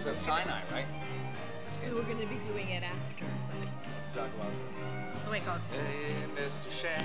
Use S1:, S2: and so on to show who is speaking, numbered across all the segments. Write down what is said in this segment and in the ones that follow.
S1: was at Sinai, right?
S2: We were going to be doing it after.
S1: Doug loves it.
S2: So it goes.
S1: Hey, Mr. Shan.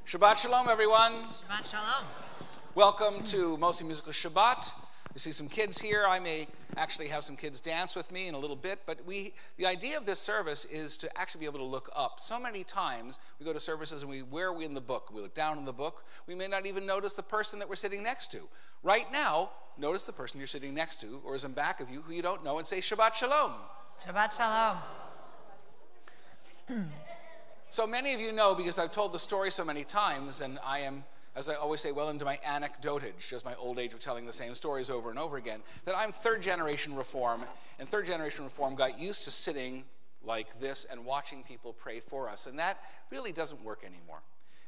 S1: Shabbat Shalom, everyone.
S2: Shabbat Shalom.
S1: Welcome to Mostly Musical Shabbat. You see some kids here. I may actually have some kids dance with me in a little bit, but the idea of this service is to actually be able to look up. So many times we go to services and where are we in the book? We look down in the book. We may not even notice the person that we're sitting next to. Right now, notice the person you're sitting next to or is in back of you who you don't know and say Shabbat Shalom.
S2: Shabbat Shalom.
S1: So many of you know, because I've told the story so many times, and I am, as I always say, well into my anecdotage, just my old age of telling the same stories over and over again, that I'm third-generation Reform, and third-generation Reform got used to sitting like this and watching people pray for us, and that really doesn't work anymore.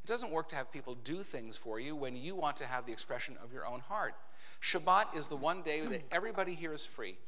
S1: It doesn't work to have people do things for you when you want to have the expression of your own heart. Shabbat is the one day that everybody here is free.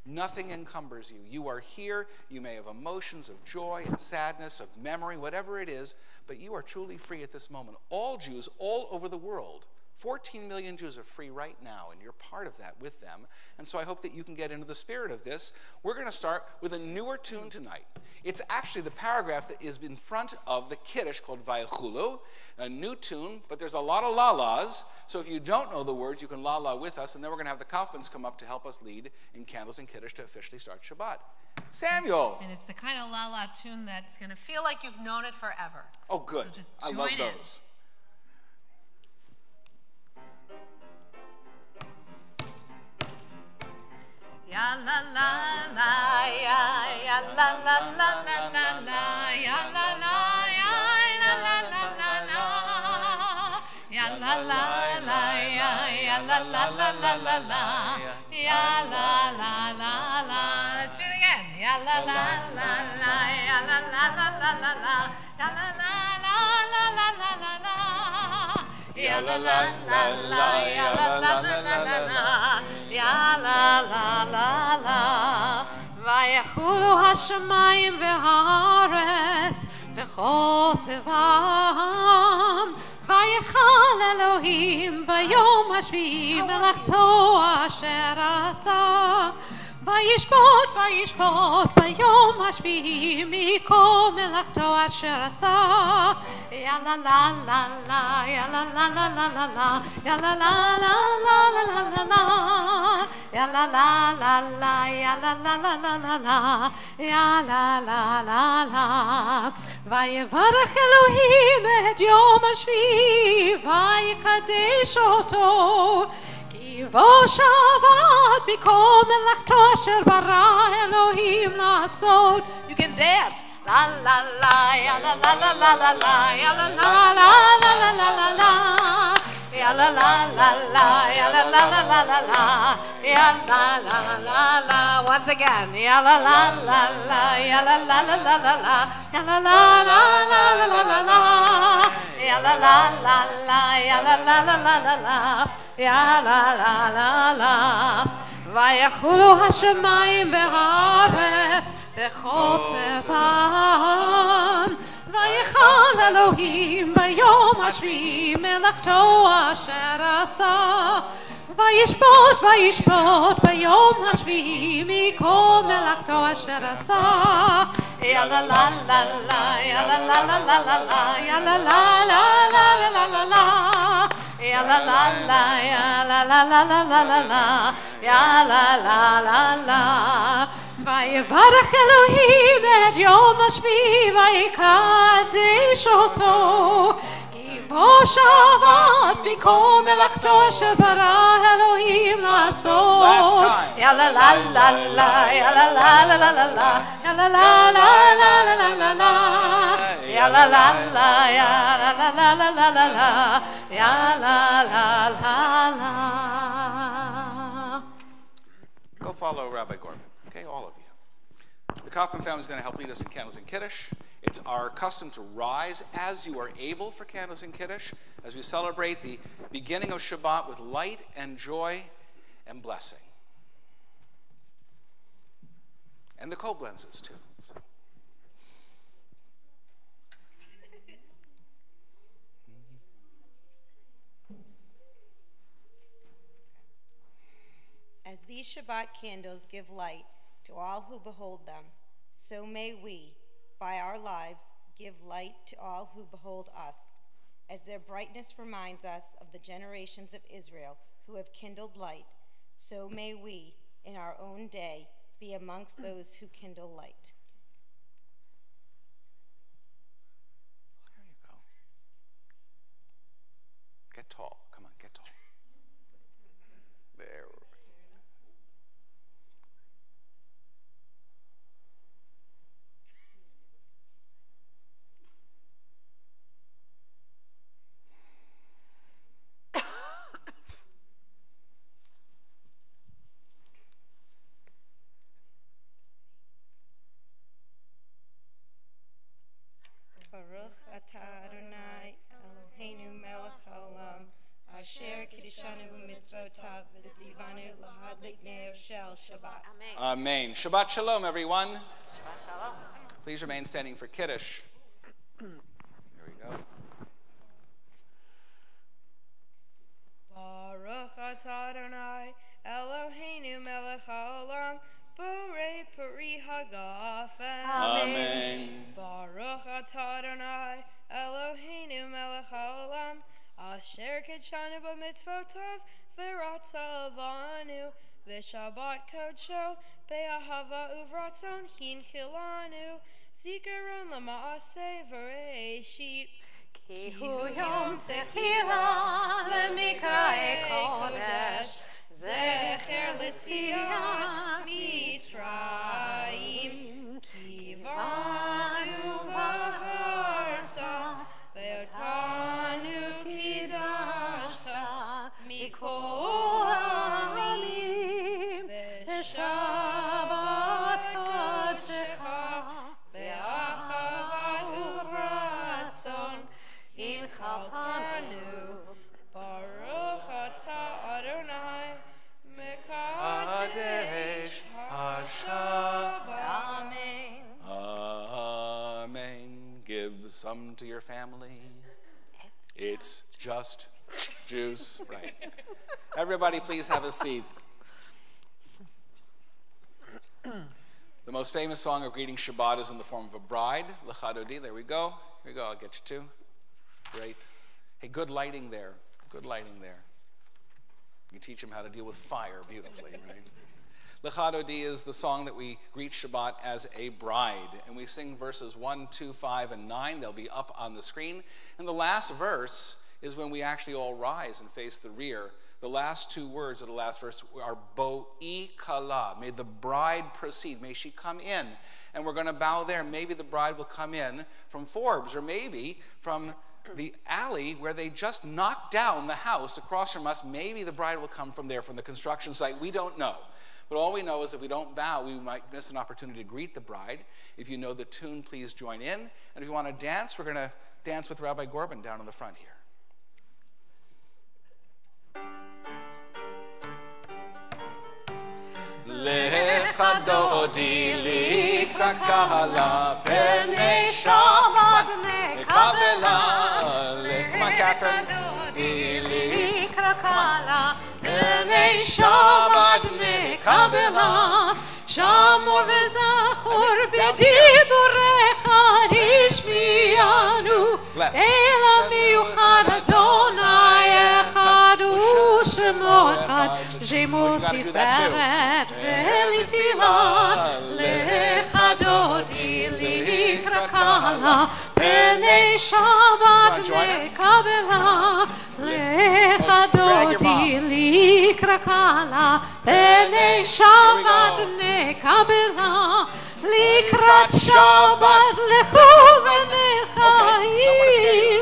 S1: Nothing encumbers you. You are here. You may have emotions of joy and sadness, of memory, whatever it is, but you are truly free at this moment. All Jews all over the world, 14 million Jews are free right now, and you're part of that with them. And so I hope that you can get into the spirit of this. We're going to start with a newer tune tonight. It's actually the paragraph that is in front of the Kiddush called Vayachulu, a new tune, but there's a lot of la-las. So if you don't know the words, you can la-la with us, and then we're going to have the Kaufmans come up to help us lead in Candles and Kiddush to officially start Shabbat. Samuel!
S2: And it's the kind of la-la tune that's going to feel like you've known it forever.
S1: Oh, good.
S2: So just
S1: I
S2: join
S1: love
S2: in.
S1: those.
S2: Ya la la la ya la la la la la la ya la la la la la la ya la la la ya la la la la la la ya la la la la. Let's do it again. Ya la la la la ya la la la la la la ya la la la la la la la. Ya la la la la, ya la la la la la la, ya la la la la. ויחולו השמיים והארץ וכל טבעם. ויחל אלוהים ביום השביעי מלאכתו אשר עשה. וישפוט ביום השביעי מכל מלאכתו אשר עשה. יה לה לה לה לה, יה לה לה לה לה לה לה, יה לה לה לה לה לה לה לה, יה לה לה לה לה, יה לה לה לה לה לה לה, יה לה לה לה לה. ויברך אלוהים את יום השביעי ויקדש אותו. כי בו שבת מכל מלאכתו אשר ברא אלוהים לעשות. You can dance. La la la, ya la la la la la la, ya la la la la la la la la, ya la la la la, ya la la la la la la, ya la la la la. Once again, ya la la la la, ya la la la la la la, ya la la la la la la la, ya la la la la, ya la la la la la la, ya la la la la. ויחולו השמיים והארץ וכל טבעם. ויחל אלוהים ביום השביעי מלאכתו אשר עשה. וישפוט ביום השביעי מכל מלאכתו אשר עשה. יה לה לה לה לה, יה לה לה לה לה לה לה, יה לה לה לה לה לה לה לה. Ya la la la, ya la la la la la la la, ya la la la la. ויברך אלוהים את יום השביעי ויקדש אותו. כי בו שבת מכל מלאכתו אשר ברא אלוהים לעשות. יה la la la la, ya la la la la la la, ya la la la la la la la la. Ya la la la, ya la la la la la la la, ya la la la la.
S1: Go follow Rabbi Gorman, okay? The Kaufman family is going to help lead us in Candles and Kiddush. It's our custom to rise as you are able for Candles and Kiddush as we celebrate the beginning of Shabbat with light and joy and blessing. And the Koblenzes too. So.
S3: As these Shabbat candles give light to all who behold them, so may we, by our lives, give light to all who behold us, as their brightness reminds us of the generations of Israel who have kindled light, so may we, in our own day, be amongst those who kindle light.
S1: There you go. Get tall. Come on, get tall. There.
S3: Baruch atah Adonai Eloheinu melech haolam asher kiddushanu b'mitzvotav v'tzivanu lahadlik ner shel Shabbat.
S1: Amen. Shabbat shalom, everyone.
S2: Shabbat shalom.
S1: Please remain standing for Kiddush. Here we go.
S4: Baruch atah Adonai Eloheinu melech haolam borei peri hagafen.
S1: Amen.
S4: Baruch atah Adonai Eloheinu melech haolam asher kidshanu b'mitzvotav v'ratzavanu v'shabbat kodsho be'ahava uvratzon hinchilanu zikaron l'maaseh v'reishit
S2: Ki hu yom techila lemikra kodesh
S3: Zecher l'tzion Mitzrayim Kivanu v'harta Ve'otanu kidashta Mikol Amim Ve'shabbat kodshecha Ve'achavat uvratzon Hinchaltanu Baruch atah Adonai Mekadesh HaShabbat.
S2: Amen.
S1: Amen. Give some to your family. It's just juice. Right. Everybody, please have a seat. The most famous song of greeting Shabbat is in the form of a bride. Lecha Dodi. There we go. Here we go. I'll get you two. Great. Hey, good lighting there. Good lighting there. You teach them how to deal with fire beautifully, right? Lecha Dodi is the song that we greet Shabbat as a bride. And we sing verses 1, 2, 5, and 9. They'll be up on the screen. And the last verse is when we actually all rise and face the rear. The last two words of the last verse are Bo'i Kala. May the bride proceed. May she come in. And we're going to bow there. Maybe the bride will come in from Forbes, or maybe from the alley where they just knocked down the house across from us. Maybe the bride will come from there, from the construction site. We don't know. But all we know is if we don't bow, we might miss an opportunity to greet the bride. If you know the tune, please join in. And if you want to dance, we're going to dance with Rabbi Gorban down in the front here. Lecha Dodi likra kala b'nei Shabbat nekabela. Come on, Catherine.
S2: Likra kala b'nei Shabbat nekabela. Shamor v'zachor b'diburecha rishmiyanu. Ela miyuchad Adonai echad u'shemo echad Shemo tiferet ve'litila. Lecha Dodi likra kala b'nei Shabbat nekabela. Lecha Dodi likra kala b'nei Shabbat nekabela. Likrat Shabbat lechu v'nechai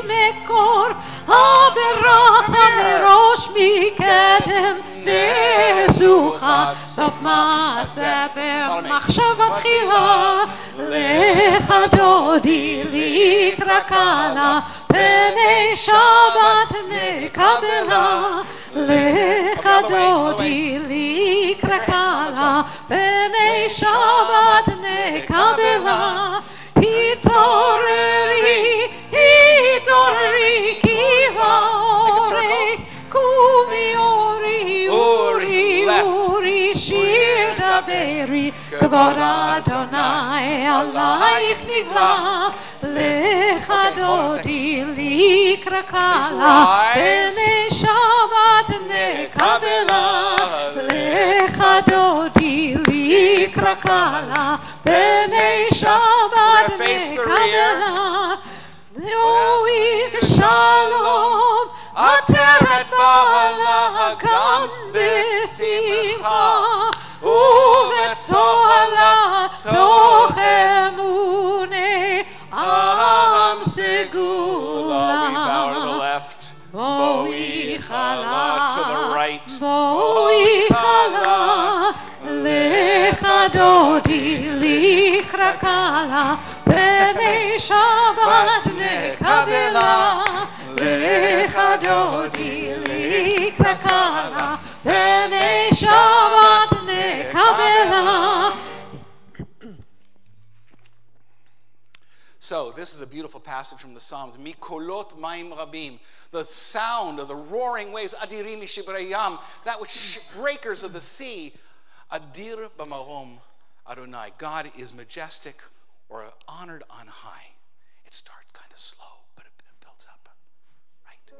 S2: mekor haberacha merosh mikedem dezucha סוף מעשה במחשבה תחילה, לך דודי לקרא קלה, פני שבת נקבלה, לך דודי לקרא קלה, פני שבת נקבלה. התעוררי, התעוררי, כי באורי, קומי אורי, אורי, אורי, שיר דברי, כבוד אדוני עלייך נגלה, לך דודי לקרא קלה, פני שבת נקבלה, לך דודי לקרא קלה, פני שבת נקבלה. לאוהי ושלום, עטרת בעלה גם בשמחה, ובצוהלה תוך אמוני עם סגולה. בואי חלה, בואי חלה, לך דודי לקרא קלה, פני שבת נקבלה, לך דודי לקרא קלה, פני שבת נקבלה.
S1: So, this is a beautiful passage from the Psalms. Mikolot maim rabim. The sound of the roaring waves. Adirim mishibrayam. That which breakers of the sea. Adir b'marom Adonai. God is majestic or honored on high. It starts kind of slow, but it builds up. Right?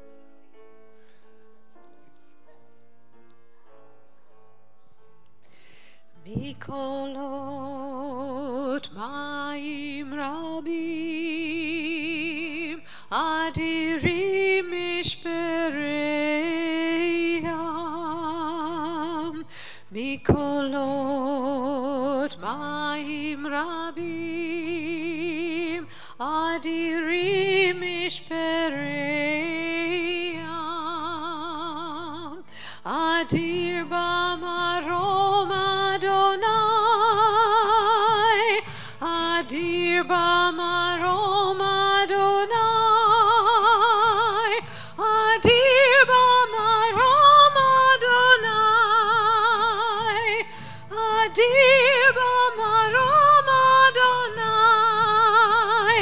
S2: Mikolot maim rabim, adirim mishpereyam. Mikolot maim rabim, adirim mishpereyam. Adir b'marom Adonai, Adir b'marom Adonai, Adir b'marom Adonai, Adir b'marom Adonai.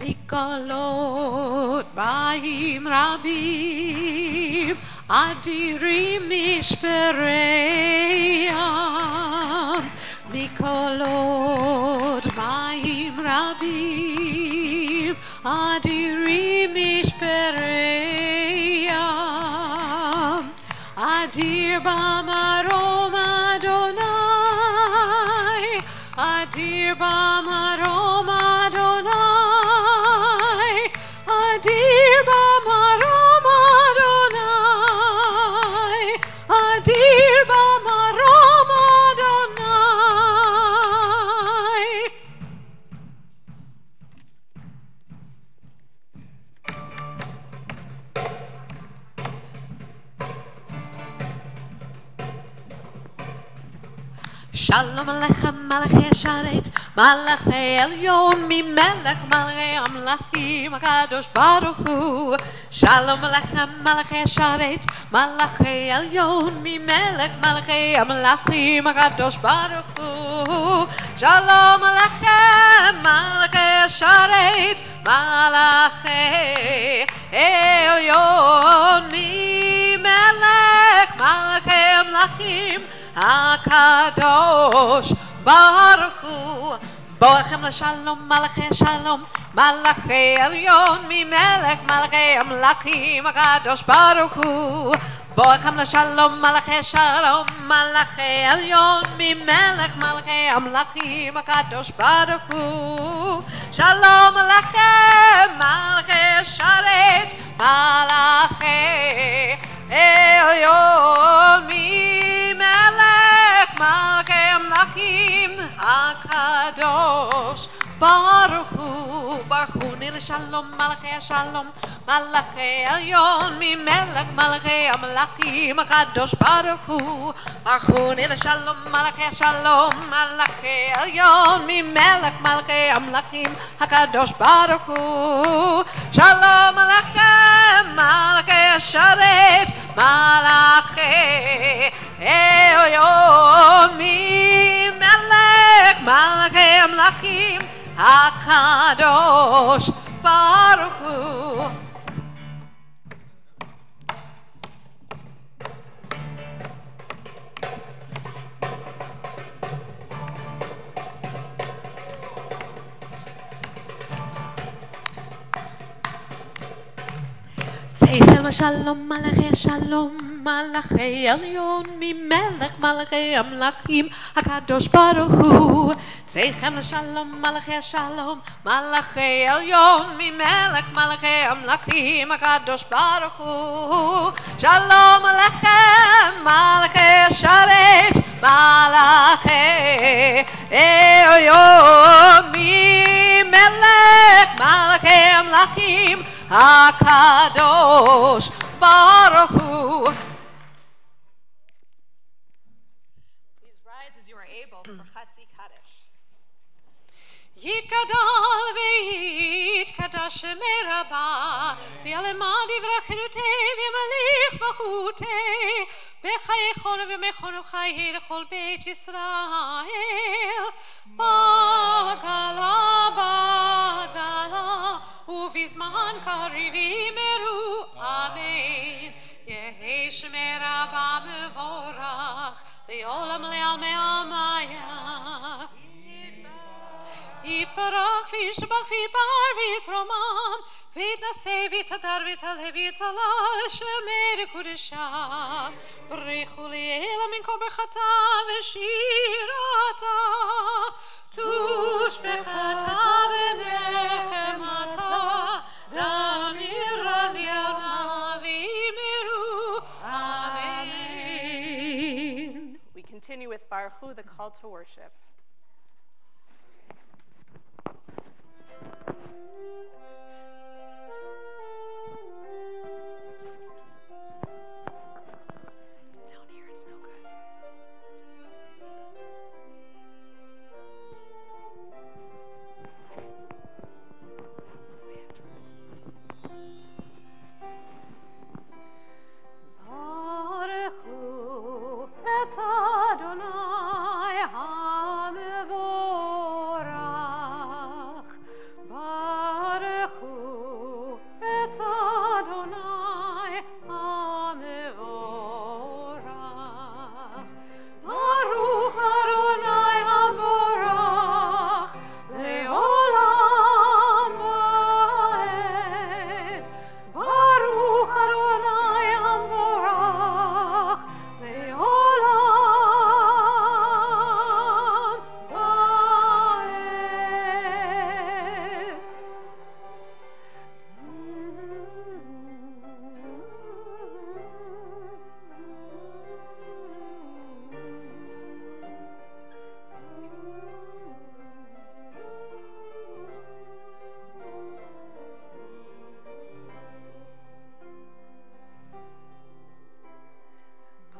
S2: Mikolot ba'im rabim, Adirim mishpereyam. Mikolot maim rabim, adirim mishpereyam. Adir b'marom Adonai, Adir b'marom Adonai, Adir b'marom Adonai, Adir b'marom Adonai. Shalom Alechem Malachi Asharet, Malachi Elyon, Mimelech Malachi Amlachim HaKadosh Baruch Hu. Shalom Alechem Malachi Asharet, Malachi Elyon, Mimelech Malachi Amlachim HaKadosh Baruch Hu. Shalom Alechem Malachi Asharet, Malachi Elyon, Mimelech Malachi Amlachim HaKadosh Baruch Hu. Boachem l'shalom, Malachi Shalom, Malachi Elyon, Mimelech Malachi Amlachim HaKadosh Baruch Hu. Boachem l'shalom, Malachi Shalom, Malachi Elyon, Mimelech Malachi Amlachim HaKadosh Baruch Hu. Shalom Alechem, Malachi Sharet, Malachi Elyon, Mimelech Malachi Amlachim HaKadosh Baruch Hu. Baruch Hu Malachuni Shalom, Malachi Shalom, Malachi Elyon, Mi Melech, Malachi Amalachi, Makadosh Baruch Hu. Malachuni Shalom, Malachi Shalom, Malachi Elyon, Mi Melech, Malachi Amalachi, Hakadosh Baruch Hu. Shalom Alechem, Malachi Sharet, Malachi Elyon, Mi Melech, Malachi Amalachi, Hakadosh Baruch Hu. Seichem Shalom, Malachi Shalom, Malachi Elyon, Mi Melech, Malachi Amlachim, Hakadosh Baruch Hu. Seichem Shalom, Malachi Shalom, Malachi Elyon, Mi Melech, Malachi Amlachim, Hakadosh Baruch Hu. Shalom Alechem, Malachi Sharet, Malachi Elyon, Mi Melech, Malachi Amlachim, Hakadosh Baruch Hu.
S5: Please rise as you are able for Chatzi Kaddish.
S2: Yikadal v'yit kadash meraba v'yalemad yvrachirutei v'yamalich v'chutei b'chayechon v'mechon v'chayei l'chol Beit Yisrael bagala bagala ובזמן קריב יאמרו אמן. יהי שמי רבה מבורך לעולם לעלמי עמיה. יתברך וישבח ויתפאר ויתרומם ויתנשא ויתהדר ויתעלה ויתהלל שמי לקודשה. ברכו לאל מן כל ברכתה ושירתה תושבחתה ונחמתה דמירן ילמה ויאמרו אמן.
S5: We continue with Baruch Hu, the call to worship.
S2: Down here it's no good.
S6: Baruch Hu et Adonai hamevorach. Baruch Hu et Adonai hamevorach. Baruch Adonai hamevorach leolam vaed. Baruch Adonai hamevorach leolam vaed.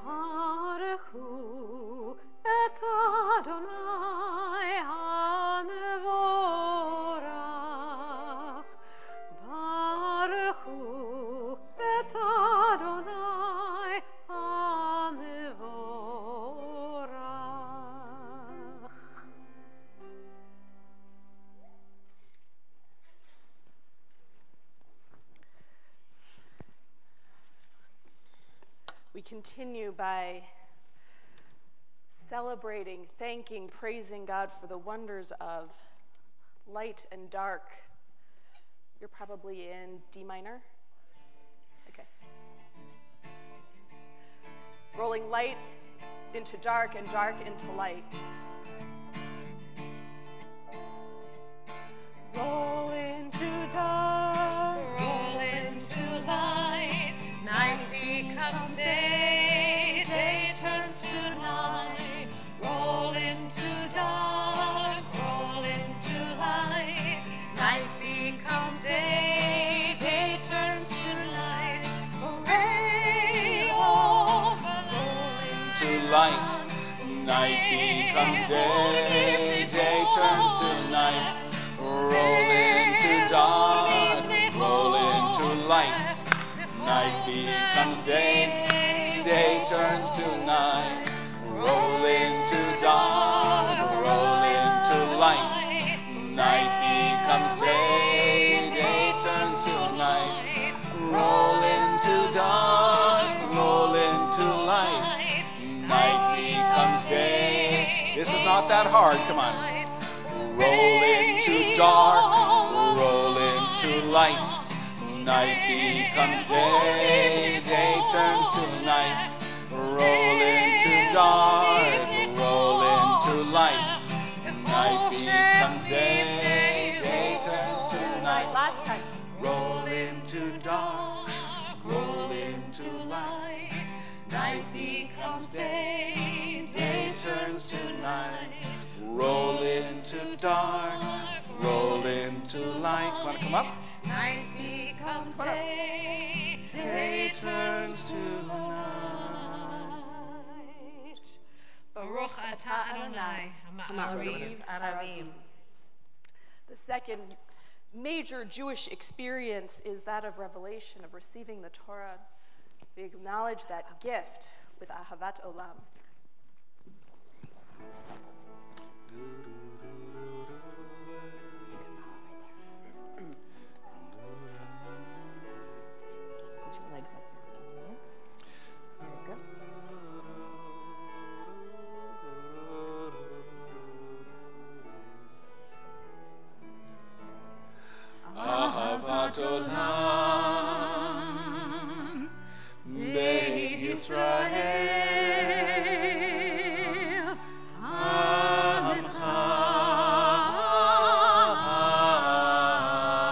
S6: Baruch Hu et Adonai hamevorach. Baruch Hu et Adonai hamevorach.
S5: We continue by celebrating, thanking, praising God for the wonders of light and dark. You're probably in D minor. Okay. Rolling light into dark and dark into light. Roll into dark,
S2: Roll into light, night becomes day, day turns to night. Roll into dark, roll into light, night becomes
S1: light. Night becomes day, day turns to night. Roll into dark, roll into light. Night becomes day, day turns to night. Roll into dark, roll into light. Night becomes day, day turns to night. Roll into dark, roll into light. Night becomes day. This is not that hard, come on. Roll into dark, roll into light. Night becomes day, day turns to night. Roll into dark, roll into light. Night becomes day, day turns to night.
S5: Last time.
S1: Roll into dark, roll into light. Night becomes day, day turns to night. Roll into dark, roll into light. Want to come up?
S2: Night becomes day,
S1: Day turns to night.
S2: Baruch atah Adonai, Ma'ariv Aravim.
S5: The second major Jewish experience is that of revelation, of receiving the Torah. We acknowledge that gift with Ahavat Olam. Put your legs up. There you go.
S1: Ahavat Olam, Beit Yisrael, Amcha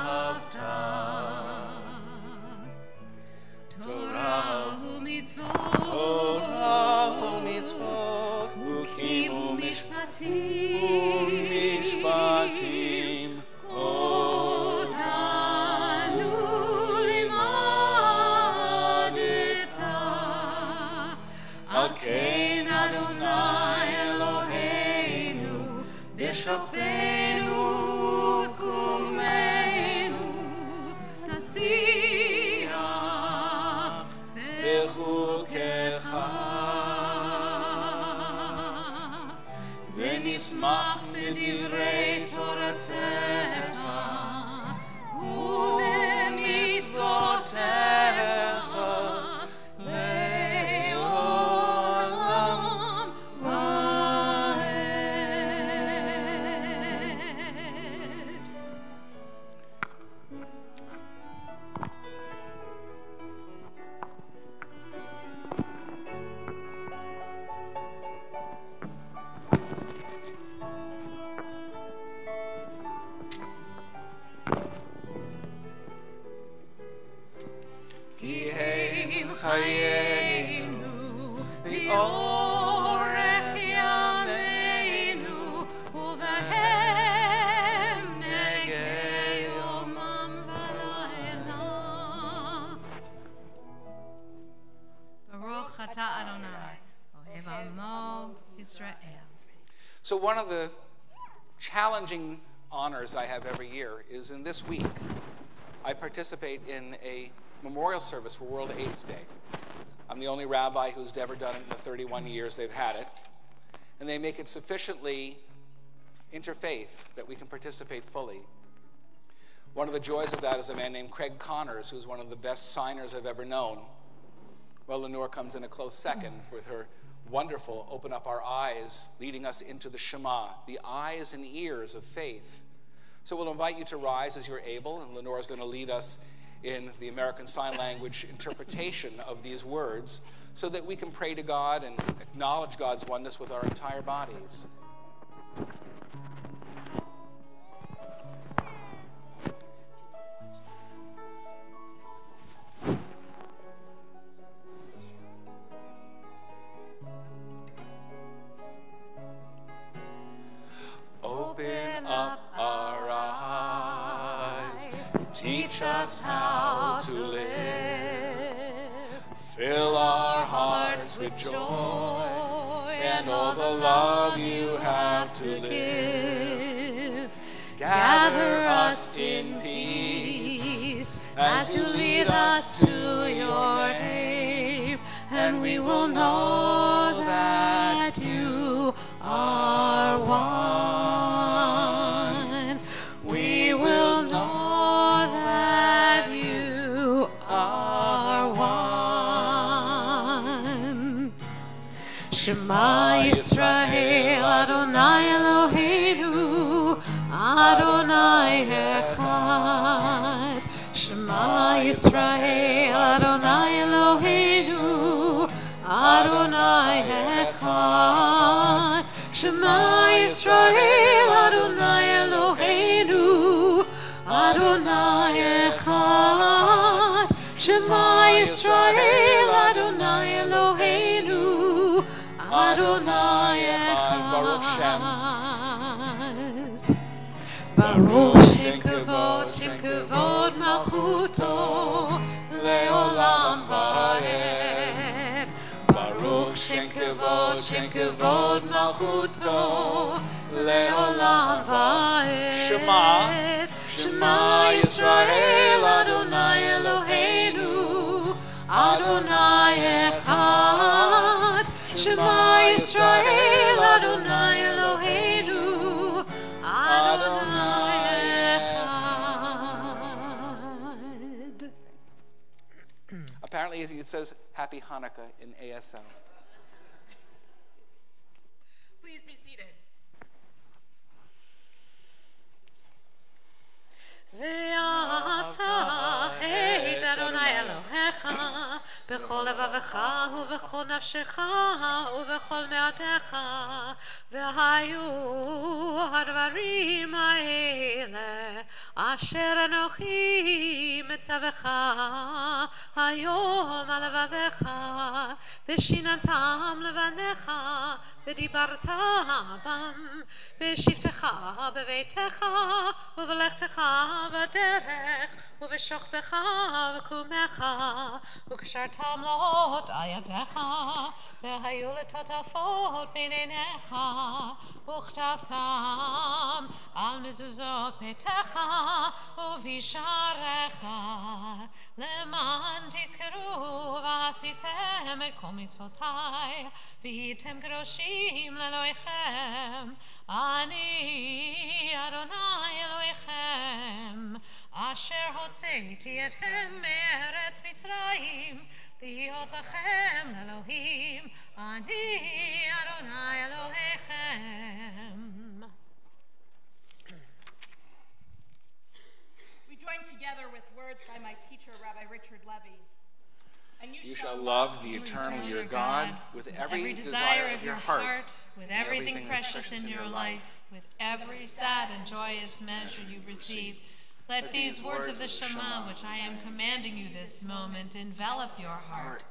S1: Ahavta.
S2: Torah u'mitzvot,
S1: Torah u'mitzvot, Chukim u'mishpatim,
S2: Otanu limadeta,
S1: Al Kein
S2: Adonai Eloheinu,
S1: B'shachbenu
S2: Kumeinu, Nasiach
S1: B'chukecha, V'nismach b'divrei Toratecha, U'b'mitzvotecha, Le'olam va'ed. Ki heim chayeinu, V'orech
S2: yameinu, uvahem negei yomam v'laila. Baruch atah Adonai, ohev amo Yisrael.
S1: So one of the challenging honors I have every year is in this week, I participate in a memorial service for World AIDS Day. I'm the only rabbi who's ever done it in the 31 years they've had it. And they make it sufficiently interfaith that we can participate fully. One of the joys of that is a man named Craig Connors, who's one of the best signers I've ever known. Well, Lenore comes in a close second with her wonderful Open Up Our Eyes, leading us into the Shema, the eyes and ears of faith. So we'll invite you to rise as you're able, and Lenore is going to lead us in the American Sign Language interpretation of these words so that we can pray to God and acknowledge God's oneness with our entire bodies. Open up our eyes, teach us how to live, fill our hearts with joy and all the love you have to live. Gather us in peace as you lead us to your name, and we will know that you are one. We will know that you are one. Shema Yisrael, Adonai Eloheinu, Adonai Echad. Shema Yisrael, Adonai Eloheinu, Adonai Echad. Shema Yisrael, Adonai Eloheinu, Adonai Echad. Shema Yisrael, Adonai Eloheinu, Adonai Echad. Baruch Shem. Baruch Shem Kavod Malchuto Leolam Vaed. Baruch Shem Kavod Malchuto Leolam Vaed. Shema Yisrael, Adonai Eloheinu, Adonai Echad. Shema Yisrael, Adonai Eloheinu, Adonai Echad. Apparently it says Happy Hanukkah in ASL.
S5: Please be seated.
S6: ואהבת את אדוני אלוהיך בכל לבבך ובכל נפשך ובכל מאודך, והיו הדברים האלה אשר אנוכי מצווך היום על לבביך, ושיננתם לבניך ודיברת בם בשבתך בביתך ובלכתך בדרך ובשוכבך וקומך, וקשרתם לאות על ידיך, והיו לטוטפות בין עיניך, וכתבתם על מזוזות ביתך ובשעריך, למען תזכרו ועשיתם את כל מצוותיי, והייתם קדושים לאלוהיכם. אני אדוני אלוהיכם, אשר הוצאתי אתכם מארץ מצרים, להיות לכם לאלוהים. אני אדוני אלוהיכם.
S7: We join together with words by my teacher, Rabbi Richard Levy. And
S1: You shall love the eternal your God with every desire of your heart,
S6: with everything precious in your life, with every sad and joyous measure you receive. Let these words of the Shema, which I am commanding you this moment, envelop your heart.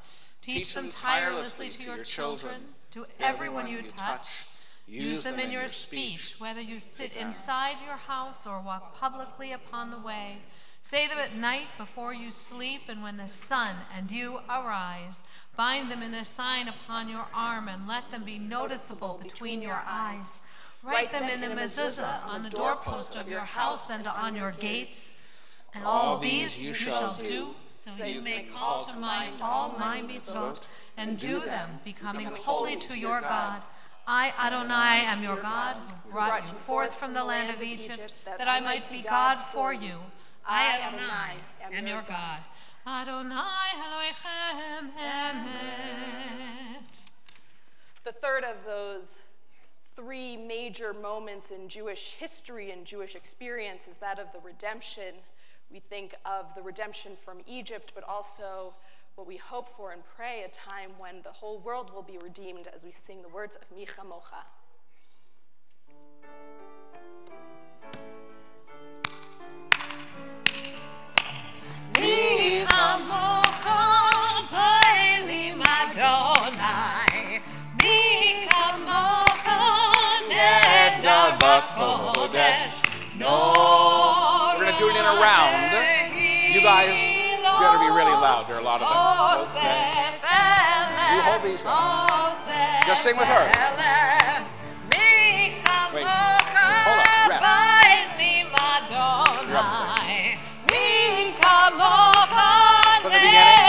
S6: Teach them tirelessly to your children, to everyone you touch. Use them in your speech, whether you sit inside your house or walk publicly upon the way. Say them at night before you sleep, and when the sun and you arise. Bind them in a sign upon your arm, and let them be noticeable between your eyes. Write them in a mezuzah on the doorpost of your house and on your gates. And all these you shall do, so you may call to mind all my mitzvot, and do them, becoming holy to your God. I, Adonai, am your God, who brought you forth from the land of Egypt, that I might be God for you. I, Adonai, am your God. Adonai Elohechem Emet.
S5: The third of those three major moments in Jewish history and Jewish experience is that of the redemption. We think of the redemption from Egypt, but also what we hope for and pray, a time when the whole world will be redeemed, as we sing the words of Mi Chamocha.
S6: Mi Chamocha Ba'elim Adonai, Mi Chamocha Nedar B'Kodesh.
S1: We're going to do it in a round. You guys, you got to be really loud. loud. There are a lot of them. You hold these. Just sing with her. Wait. Hold on. Rest. From the beginning.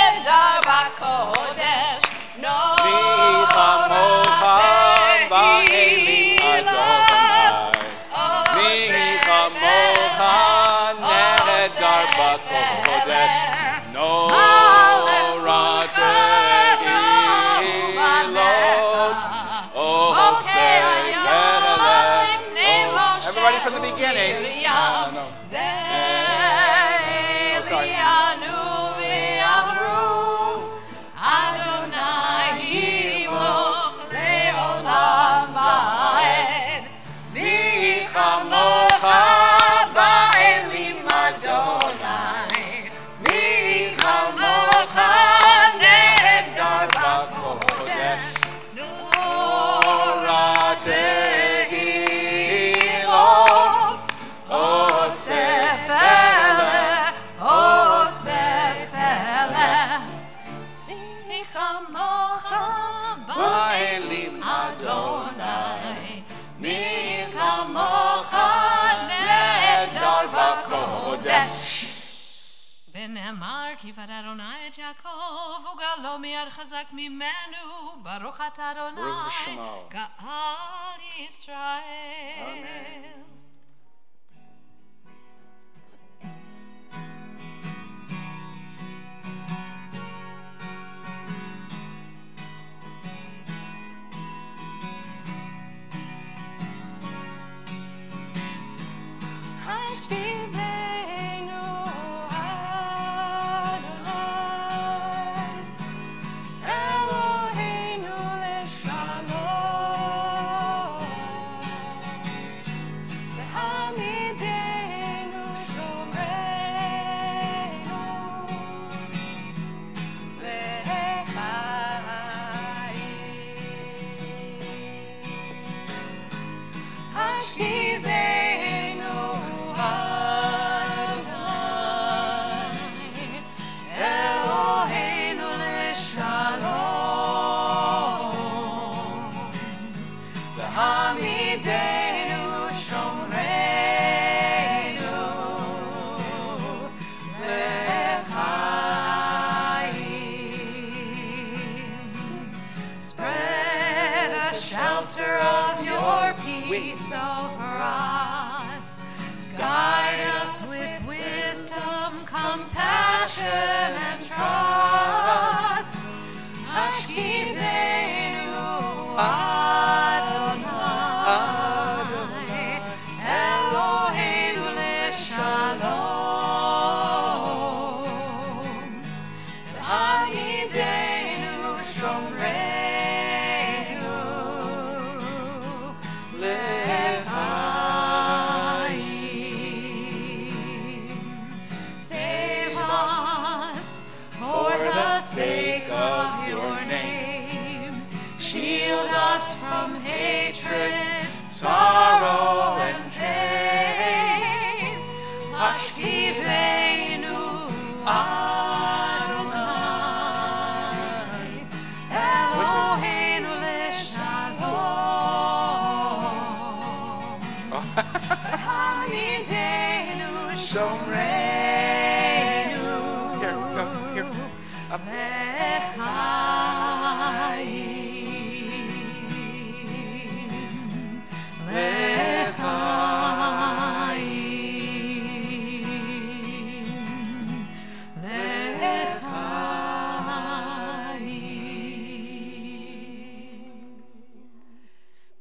S1: Everybody from the beginning.
S6: ונאמר כי פד אדוני את יעקב וגאלו מיד חזק ממנו ברוך אתה אדוני גאל ישראל.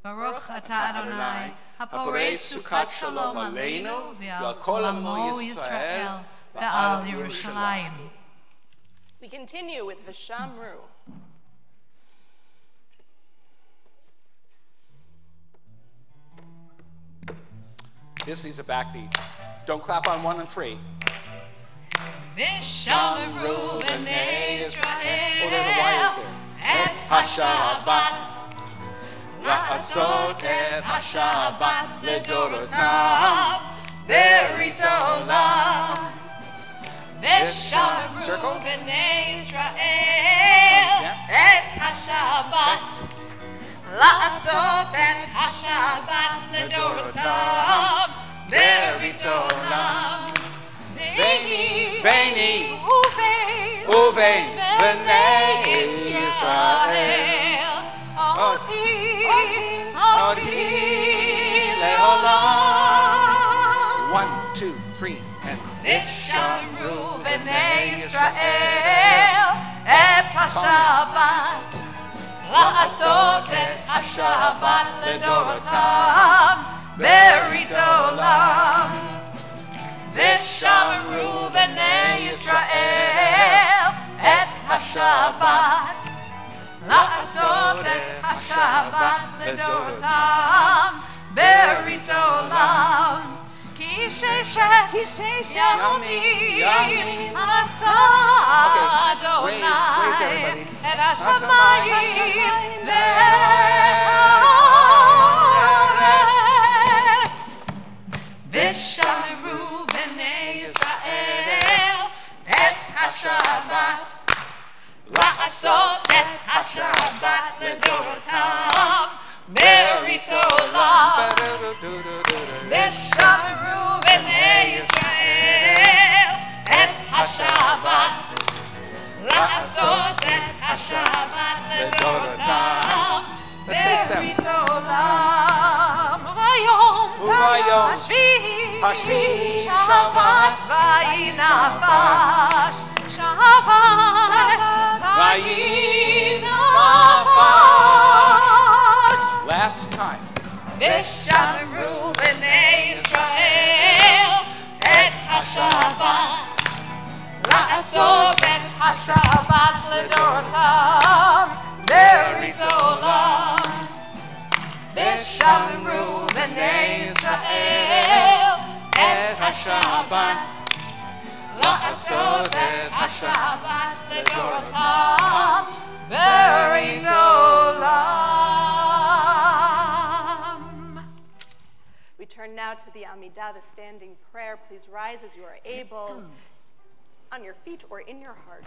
S6: Baruch atah Adonai, haporei sukat shalom aleinu ve'al kol amo Yisrael ve'al Yerushalayim.
S5: We continue with Vishamru.
S1: This needs a backbeat. Don't clap on 1 and 3.
S6: Vishamru b'nei Yisrael
S1: Oh, there's a Y there.
S6: et HaShabbat.
S1: לעשות את השבת לדורותם
S6: בברית העולם. ושמרו בני ישראל את השבת, לעשות את השבת לדורותם, ברית עולם.
S1: ביני
S6: ובין
S1: ובין
S6: בני ישראל, אותי לעולם.
S1: 1, 2, 3, and
S6: ושמרו בני ישראל את השבת, לעשות את השבת לדורותם, ברית עולם. ושמרו בני ישראל את השבת, לעשות את השבת לדורותם, ברית עולם. כי ששת ימים עשה אדוני את השמיים ואת הארץ. ושמרו בני ישראל את השבת, לעשות את השבת לדורותם, ברית עולם. ושמרו בני ישראל את השבת, לעשות את השבת לדורותם, ברית עולם. וביום השביעי שבת ויהי נפש, שבת ויהי נפש.
S1: last time.
S6: ושמרו בני ישראל את השבת, לעשות את השבת לדורותם, ברית עולם. ושמרו בני ישראל את השבת, לעשות את השבת לדורותם, ברית עולם.
S5: We turn now to the Amidah, the standing prayer. Please rise as you are able, on your feet or in your heart.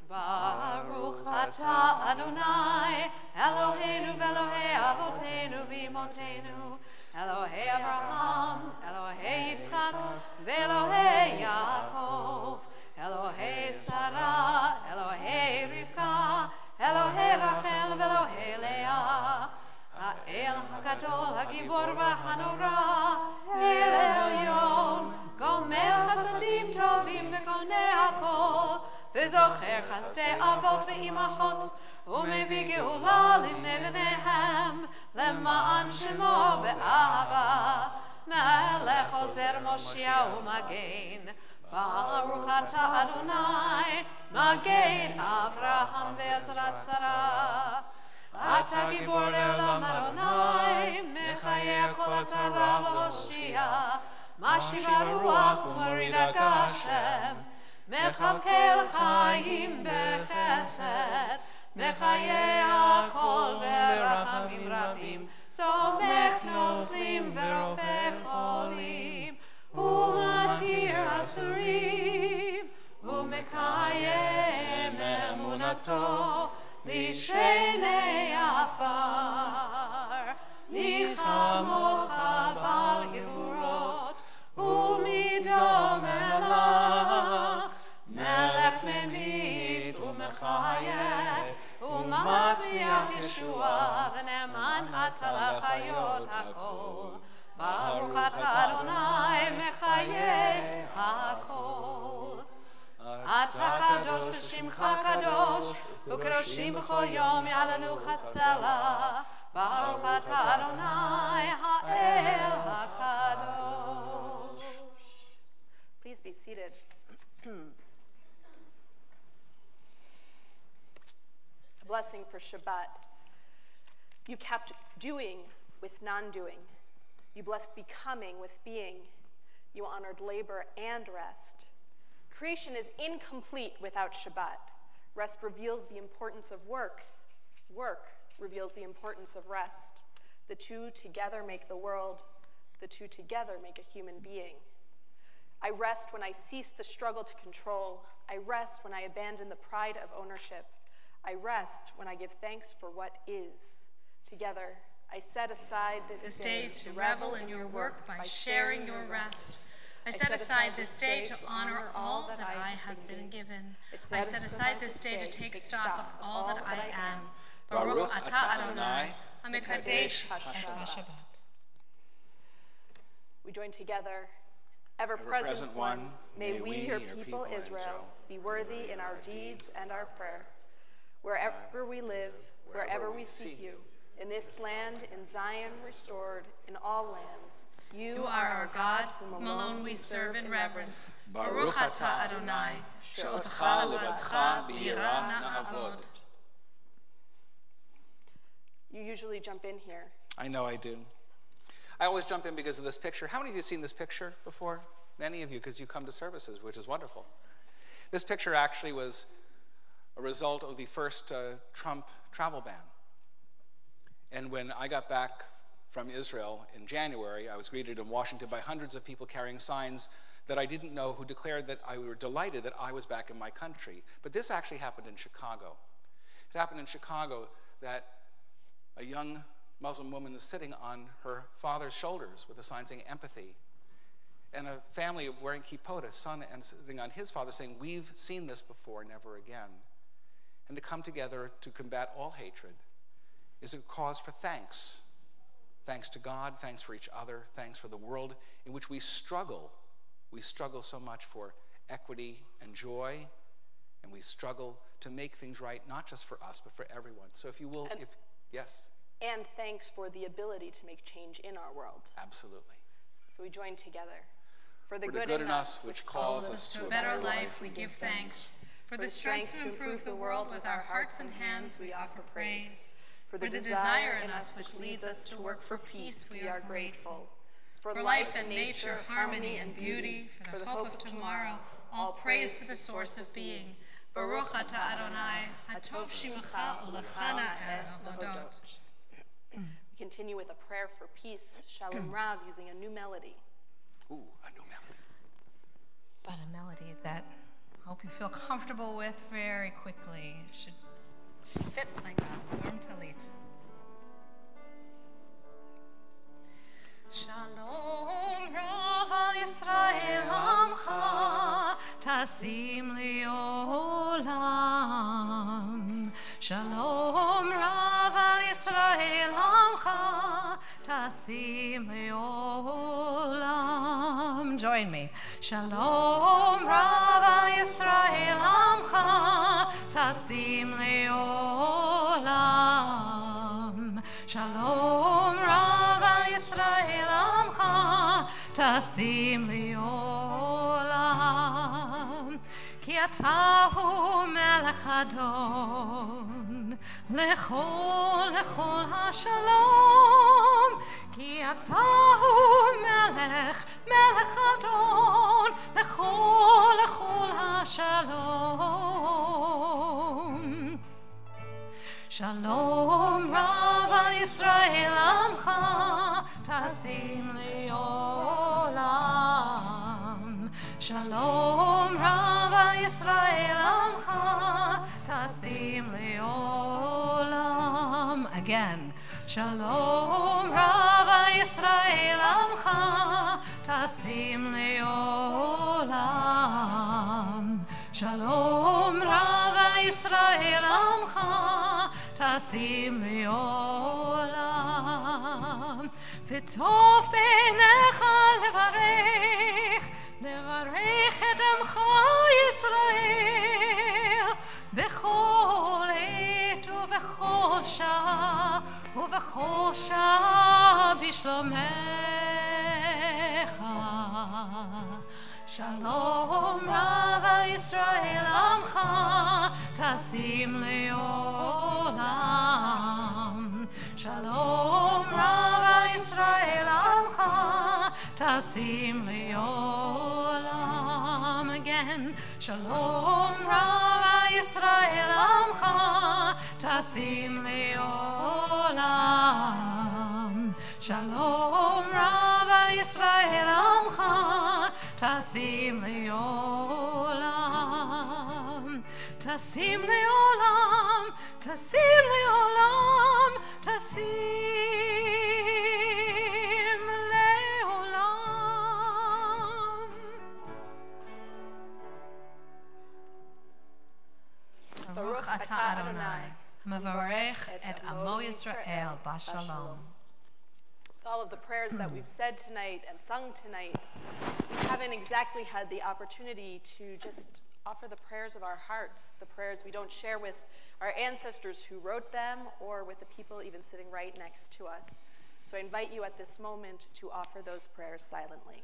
S6: Baruch atah Adonai, Eloheinu v'Elohei avotenu v'imotenu, Elohei Abraham, Elohei Yitzchak, v'Elohei Yaakov, Elohei Sarah, Elohei Rivka, Elohei Rachel v'Elohei Leah, Ha'el הגדול, הגיבור והנורא, אל העליון, גומר חסדים טובים וקונה הכל, וזוכר חסדי אבות ואימהות, ומביא גאולה לבני בניהם, למען שמו באהבה, מלך עוזר מושיע ומגן, ברוך אתה אדוני, מגן אברהם ועזרת שרה. אתה גיבור לעולם אדוני, מחיה כל עטרה להושיע, משיב הרוח ומוריד הגשם, מכלכל חיים בחסד, מחיה הכל ברחמים רבים, סומך נופלים ורופא חולים, ומתיר אסורים, ומקיים אמונתו לשני עפר. מי כמוך בעל גבורות ומדום מלך, מלך ממית ומחיה ומצליח ישועה, ונאמן אתה לחיות הכל. ברוך אתה אדוני מחיה הכל. אתה קדוש ושמך קדוש, וקדושים בכל יום יעלנו חסלה. ברוך אתה אדוני האל הקדוש.
S5: Please be seated. A blessing for Shabbat. You kept doing with non-doing. You blessed becoming with being. You honored labor and rest. Creation is incomplete without Shabbat. Rest reveals the importance of work. Work reveals the importance of rest. The two together make the world. The two together make a human being. I rest when I cease the struggle to control. I rest when I abandon the pride of ownership. I rest when I give thanks for what is. Together, I set aside this
S6: day to revel in your work by sharing your rest. I set aside this day to honor all that I have been given. I set aside this day to take stock of all that I am. Baruch atah Adonai, HaMekadesh et HaShabbat.
S5: We join together. Ever-present one, may we, your people Israel, be worthy in our deeds and our prayer. Wherever we live, wherever we seek you, in this land, in Zion restored, in all lands, you are our God, whom alone we serve in reverence.
S6: Baruch atah Adonai, she'otcha levadcha b'yirah na'avod.
S5: You usually jump in here.
S1: I know I do. I always jump in because of this picture. How many of you have seen this picture before? Many of you, because you come to services, which is wonderful. This picture actually was a result of the first Trump travel ban. And when I got back from Israel in January, I was greeted in Washington by hundreds of people carrying signs that I didn't know, who declared that I were delighted that I was back in my country. But this actually happened in Chicago. It happened in Chicago that a young Muslim woman is sitting on her father's shoulders with a sign saying empathy. And a family wearing kippot, a son and sitting on his father saying, we've seen this before, never again. And to come together to combat all hatred is a cause for thanks. Thanks to God, thanks for each other, thanks for the world in which we struggle. We struggle so much for equity and joy, and we struggle to make things right, not just for us, but for everyone. So if you will, yes?
S5: And thanks for the ability to make change in our world.
S1: Absolutely.
S5: So we join together. For the
S1: good in us, which calls us to
S6: a better life, we give thanks. For the strength to improve the world with our hearts and hands, we offer praise. For the desire in us which leads us to work for peace, we are grateful. For life and nature, harmony and beauty, for the hope of tomorrow, all praise to the source of being. Baruch atah Adonai, hatov shimcha ulechana el abodot.
S5: We continue with a prayer for peace, Shalom Rav, using a new melody.
S1: Ooh, a new melody.
S6: But a melody that I hope you feel comfortable with very quickly. It should fit like a warm talit. Shalom Rav al Yisrael Amcha Tasim Liolam. Shalom Rav al Yisrael Amcha tasim leolam. Join me. Shalom Rav al Yisrael Amcha, tasim leolam. Shalom Rav al Yisrael Amcha, tasim leolam. Ki atahu melech adon, lechol hashalom. Ki atahu melech adon, lechol hashalom. Shalom Rav al Yisrael Amcha, tasim leolam. Shalom Rav al Yisrael Amcha, tasim leolam. Again. Shalom Rav al Yisrael Amcha, tasim leolam. Shalom Rav al Yisrael Amcha, tasim leolam. V'tov beinecha levarech et amcha Yisrael, bechol et uvechol shah bishlomecha. Shalom Rav al Yisrael Amcha, tasim leolam. Shalom Rav al Yisrael Amcha, tasim leolam. Again. Shalom Rav al Yisrael Amcha, tasim leolam. Shalom Rav al Yisrael Amcha, tasim leolam. Tasim leolam, tasim leolam, tasim leolam.
S5: Baruch atah Adonai,
S6: Mavarech et amo Yisrael bashalom.
S5: With all of the prayers that we've said tonight and sung tonight, we haven't exactly had the opportunity to just offer the prayers of our hearts, the prayers we don't share with our ancestors who wrote them or with the people even sitting right next to us. So I invite you at this moment to offer those prayers silently.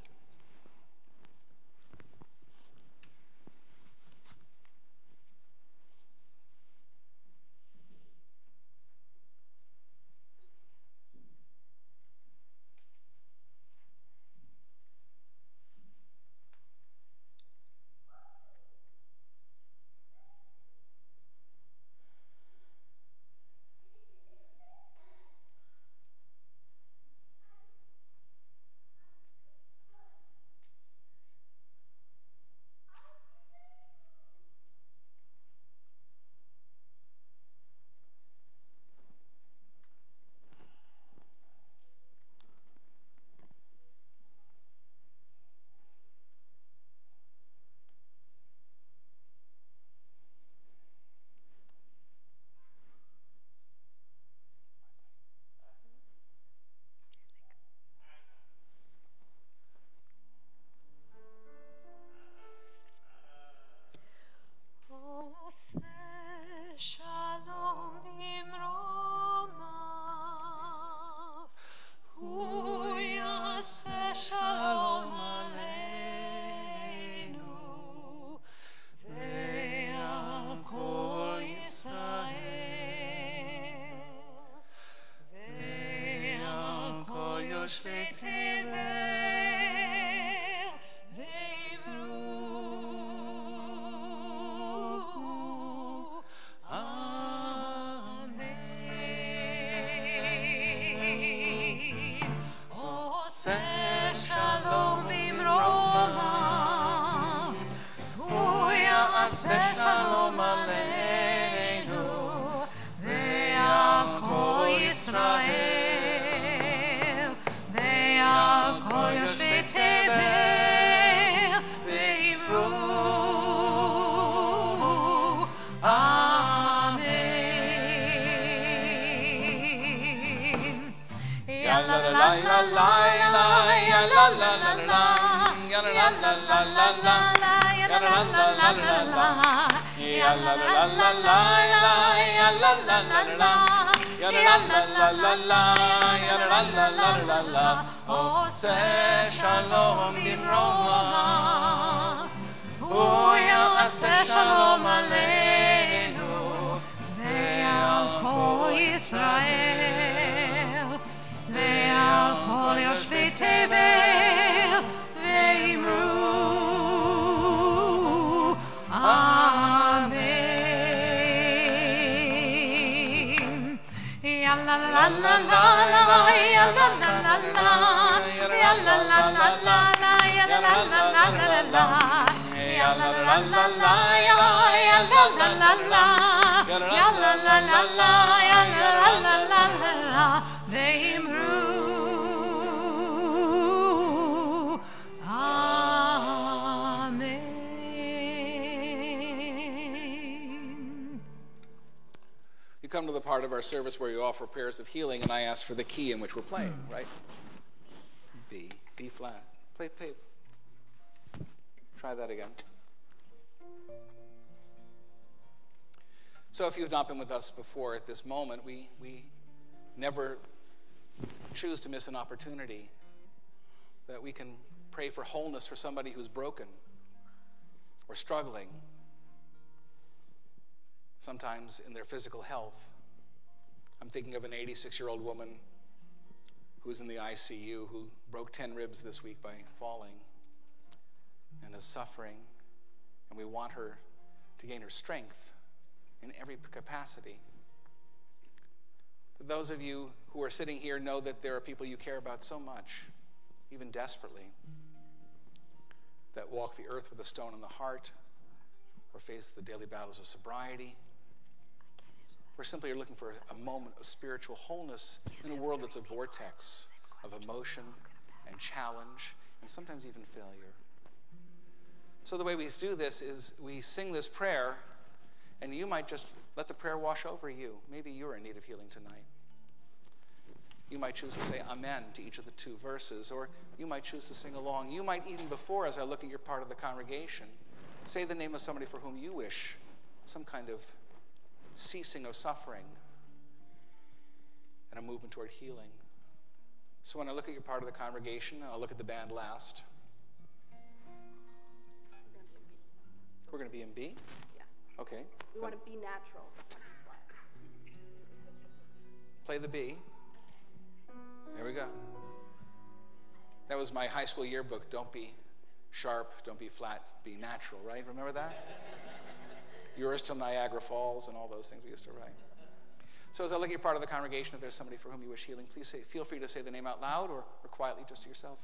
S6: Shalom bimromav, hu yaseh shalom aleinu, ve'al kol Yisrael, ve'al kol yoshvei tevel, ve'imru Shalom bimromav, hu yaseh shalom aleinu, ve'al kol Yisrael, ve'al kol yoshvei tevel, ve'imru amen. Yalla la
S1: עושה שלום במרומה, הוא יעשה שלום עלינו ועל כל ישראל ועל כל יושבי תבל, ואמרו אמן. יה לה לה לה לה יה לה לה לה לה יה לה לה לה לה יה לה לה לה לה יה לה לה לה לה יה לה לה לה לה יה לה לה לה לה יה לה לה לה לה ואמרו come to the part of our service where you offer prayers of healing, and I ask for the key in which we're playing, right? B flat. Play. Try that again. So if you've not been with us before at this moment, we never choose to miss an opportunity that we can pray for wholeness for somebody who's broken or struggling, sometimes in their physical health. I'm thinking of an 86-year-old woman who's in the ICU who broke 10 ribs this week by falling and is suffering, and we want her to gain her strength in every capacity. Those of you who are sitting here know that there are people you care about so much, even desperately, that walk the earth with a stone in the heart or face the daily battles of sobriety, or simply are looking for a moment of spiritual wholeness in a world that's a vortex of emotion and challenge and sometimes even failure. So the way we do this is we sing this prayer, and you might just let the prayer wash over you. Maybe you're in need of healing tonight. You might choose to say amen to each of the two verses, or you might choose to sing along. You might even before, as I look at your part of the congregation, say the name of somebody for whom you wish some kind of ceasing of suffering and a movement toward healing. So when I look at your part of the congregation, and I'll look at the band last. We're going to be in B?
S5: Yeah.
S1: Okay.
S5: We want to be natural.
S1: Play the B. There we go. That was my high school yearbook. Don't be sharp, don't be flat, be natural, right? Remember that? Yours till Niagara Falls and all those things we used to write. So as I look at your part of the congregation, if there's somebody for whom you wish healing, please feel free to say the name out loud or quietly just to yourself.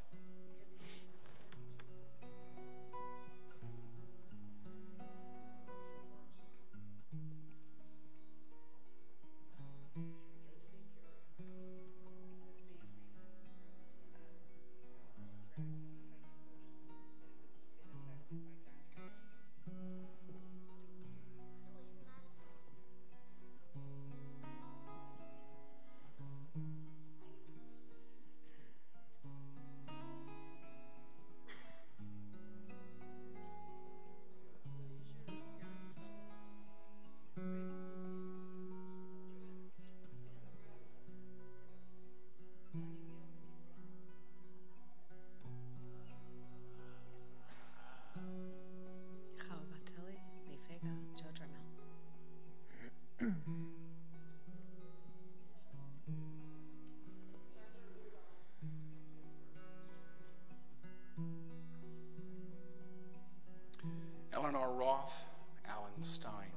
S1: Eleanor Roth, Alan Stein.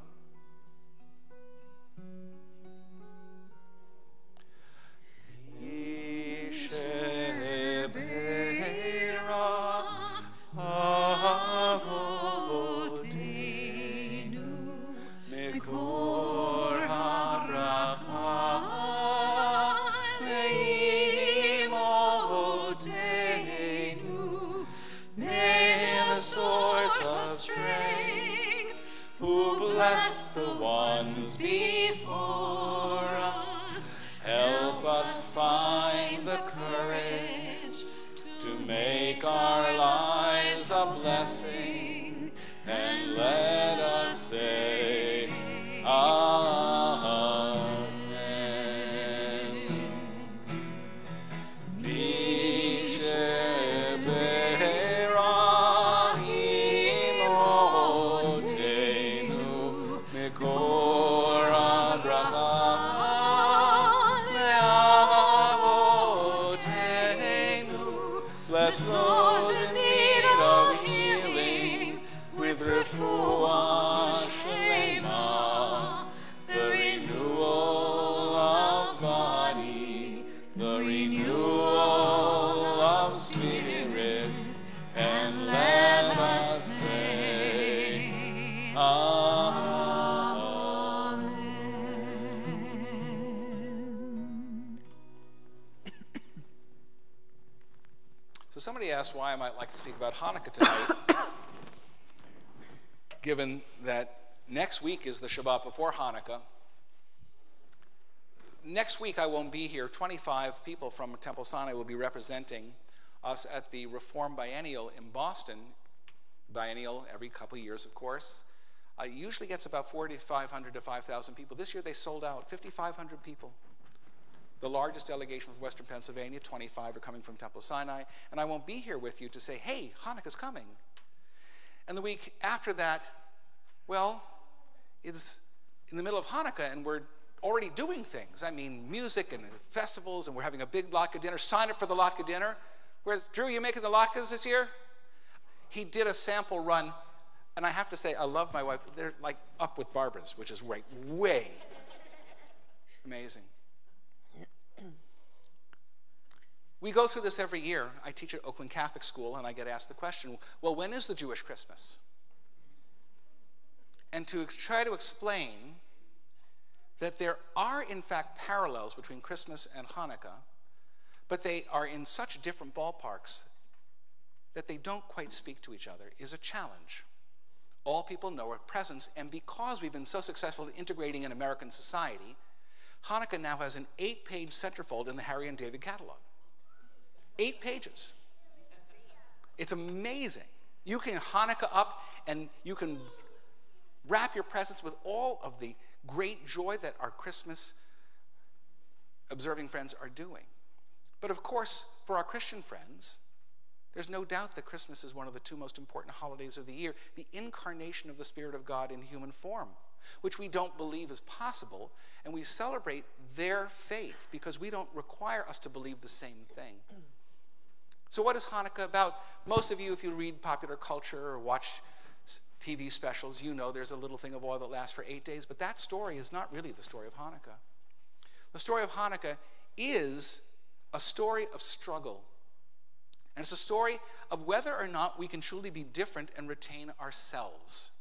S1: Bless the ones before us. Help us find the courage
S6: and let us say, Amen.
S1: So somebody asked why I might like to speak about Hanukkah tonight, given that next week is the Shabbat before Hanukkah. Next week I won't be here. 25 people from Temple Sinai will be representing us at the Reform Biennial in Boston. Biennial every couple of years, of course. Usually gets about 4,500 to 5,000 people. This year they sold out, 5,500 people. The largest delegation from Western Pennsylvania, 25 are coming from Temple Sinai. And I won't be here with you to say, hey, Hanukkah's coming. And the week after that, well, it's in the middle of Hanukkah and we're already doing things. I mean, music and festivals, and we're having a big latke dinner. Sign up for the latke dinner. Whereas, Drew, you making the latkes this year? He did a sample run, and I have to say, I love my wife. They're like up with Barbara's, which is right, way amazing. We go through this every year. I teach at Oakland Catholic School, and I get asked the question, well, when is the Jewish Christmas? And to try to explain that there are, in fact, parallels between Christmas and Hanukkah, but they are in such different ballparks that they don't quite speak to each other is a challenge. All people know our presence, and because we've been so successful at integrating in American society, Hanukkah now has an 8-page centerfold in the Harry and David catalog. 8 pages. It's amazing. You can Hanukkah up, and you can wrap your presents with all of the great joy that our Christmas observing friends are doing. But of course, for our Christian friends, there's no doubt that Christmas is one of the 2 most important holidays of the year, the incarnation of the Spirit of God in human form, which we don't believe is possible, and we celebrate their faith because we don't require us to believe the same thing. So what is Hanukkah about? Most of you, if you read popular culture or watch TV specials, you know there's a little thing of oil that lasts for 8 days, but that story is not really the story of Hanukkah. The story of Hanukkah is a story of struggle. And it's a story of whether or not we can truly be different and retain ourselves.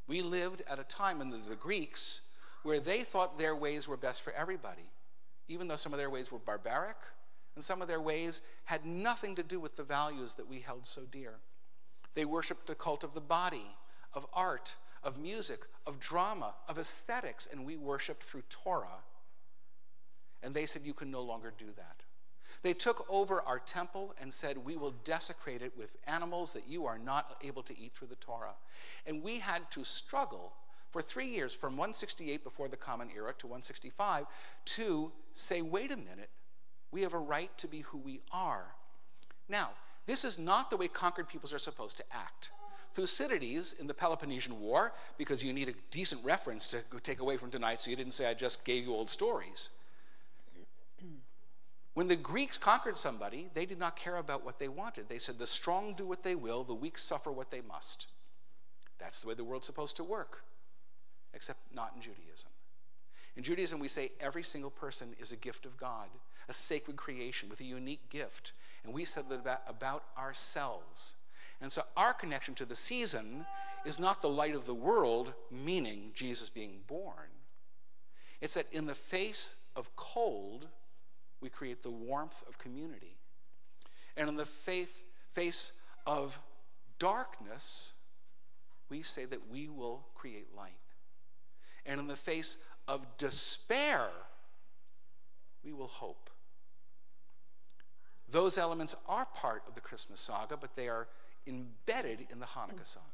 S1: We lived at a time in the Greeks where they thought their ways were best for everybody, even though some of their ways were barbaric, and some of their ways had nothing to do with the values that we held so dear. They worshiped the cult of the body, of art, of music, of drama, of aesthetics, and we worshiped through Torah. And they said, you can no longer do that. They took over our temple and said, we will desecrate it with animals that you are not able to eat through the Torah. And we had to struggle for 3 years, from 168 before the Common Era to 165, to say, wait a minute, we have a right to be who we are. Now, this is not the way conquered peoples are supposed to act. Thucydides in the Peloponnesian War, because you need a decent reference to take away from tonight, so you didn't say I just gave you old stories. When the Greeks conquered somebody, they did not care about what they wanted. They said the strong do what they will, the weak suffer what they must. That's the way the world's supposed to work, except not in Judaism. In Judaism, we say every single person is a gift of God, a sacred creation with a unique gift. And we said that about ourselves. And so our connection to the season is not the light of the world, meaning Jesus being born. It's that in the face of cold, we create the warmth of community. And in the face of darkness, we say that we will create light. And in the face of despair, we will hope. Those elements are part of the Christmas saga, but they are embedded in the Hanukkah saga.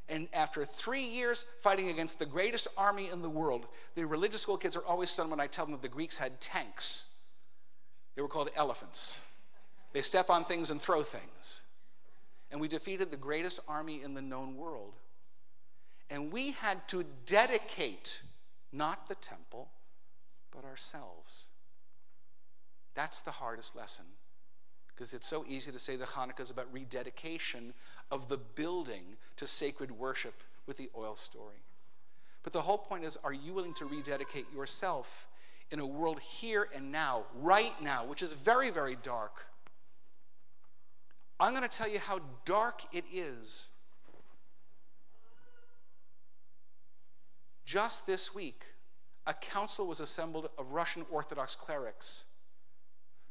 S1: And after 3 years fighting against the greatest army in the world, the religious school kids are always stunned when I tell them that the Greeks had tanks. They were called elephants. They step on things and throw things. And we defeated the greatest army in the known world. And we had to dedicate not the temple, but ourselves. That's the hardest lesson, because it's so easy to say that Hanukkah is about rededication of the building to sacred worship with the oil story. But the whole point is, are you willing to rededicate yourself in a world here and now, right now, which is very, very dark? I'm going to tell you how dark it is. Just this week, a council was assembled of Russian Orthodox clerics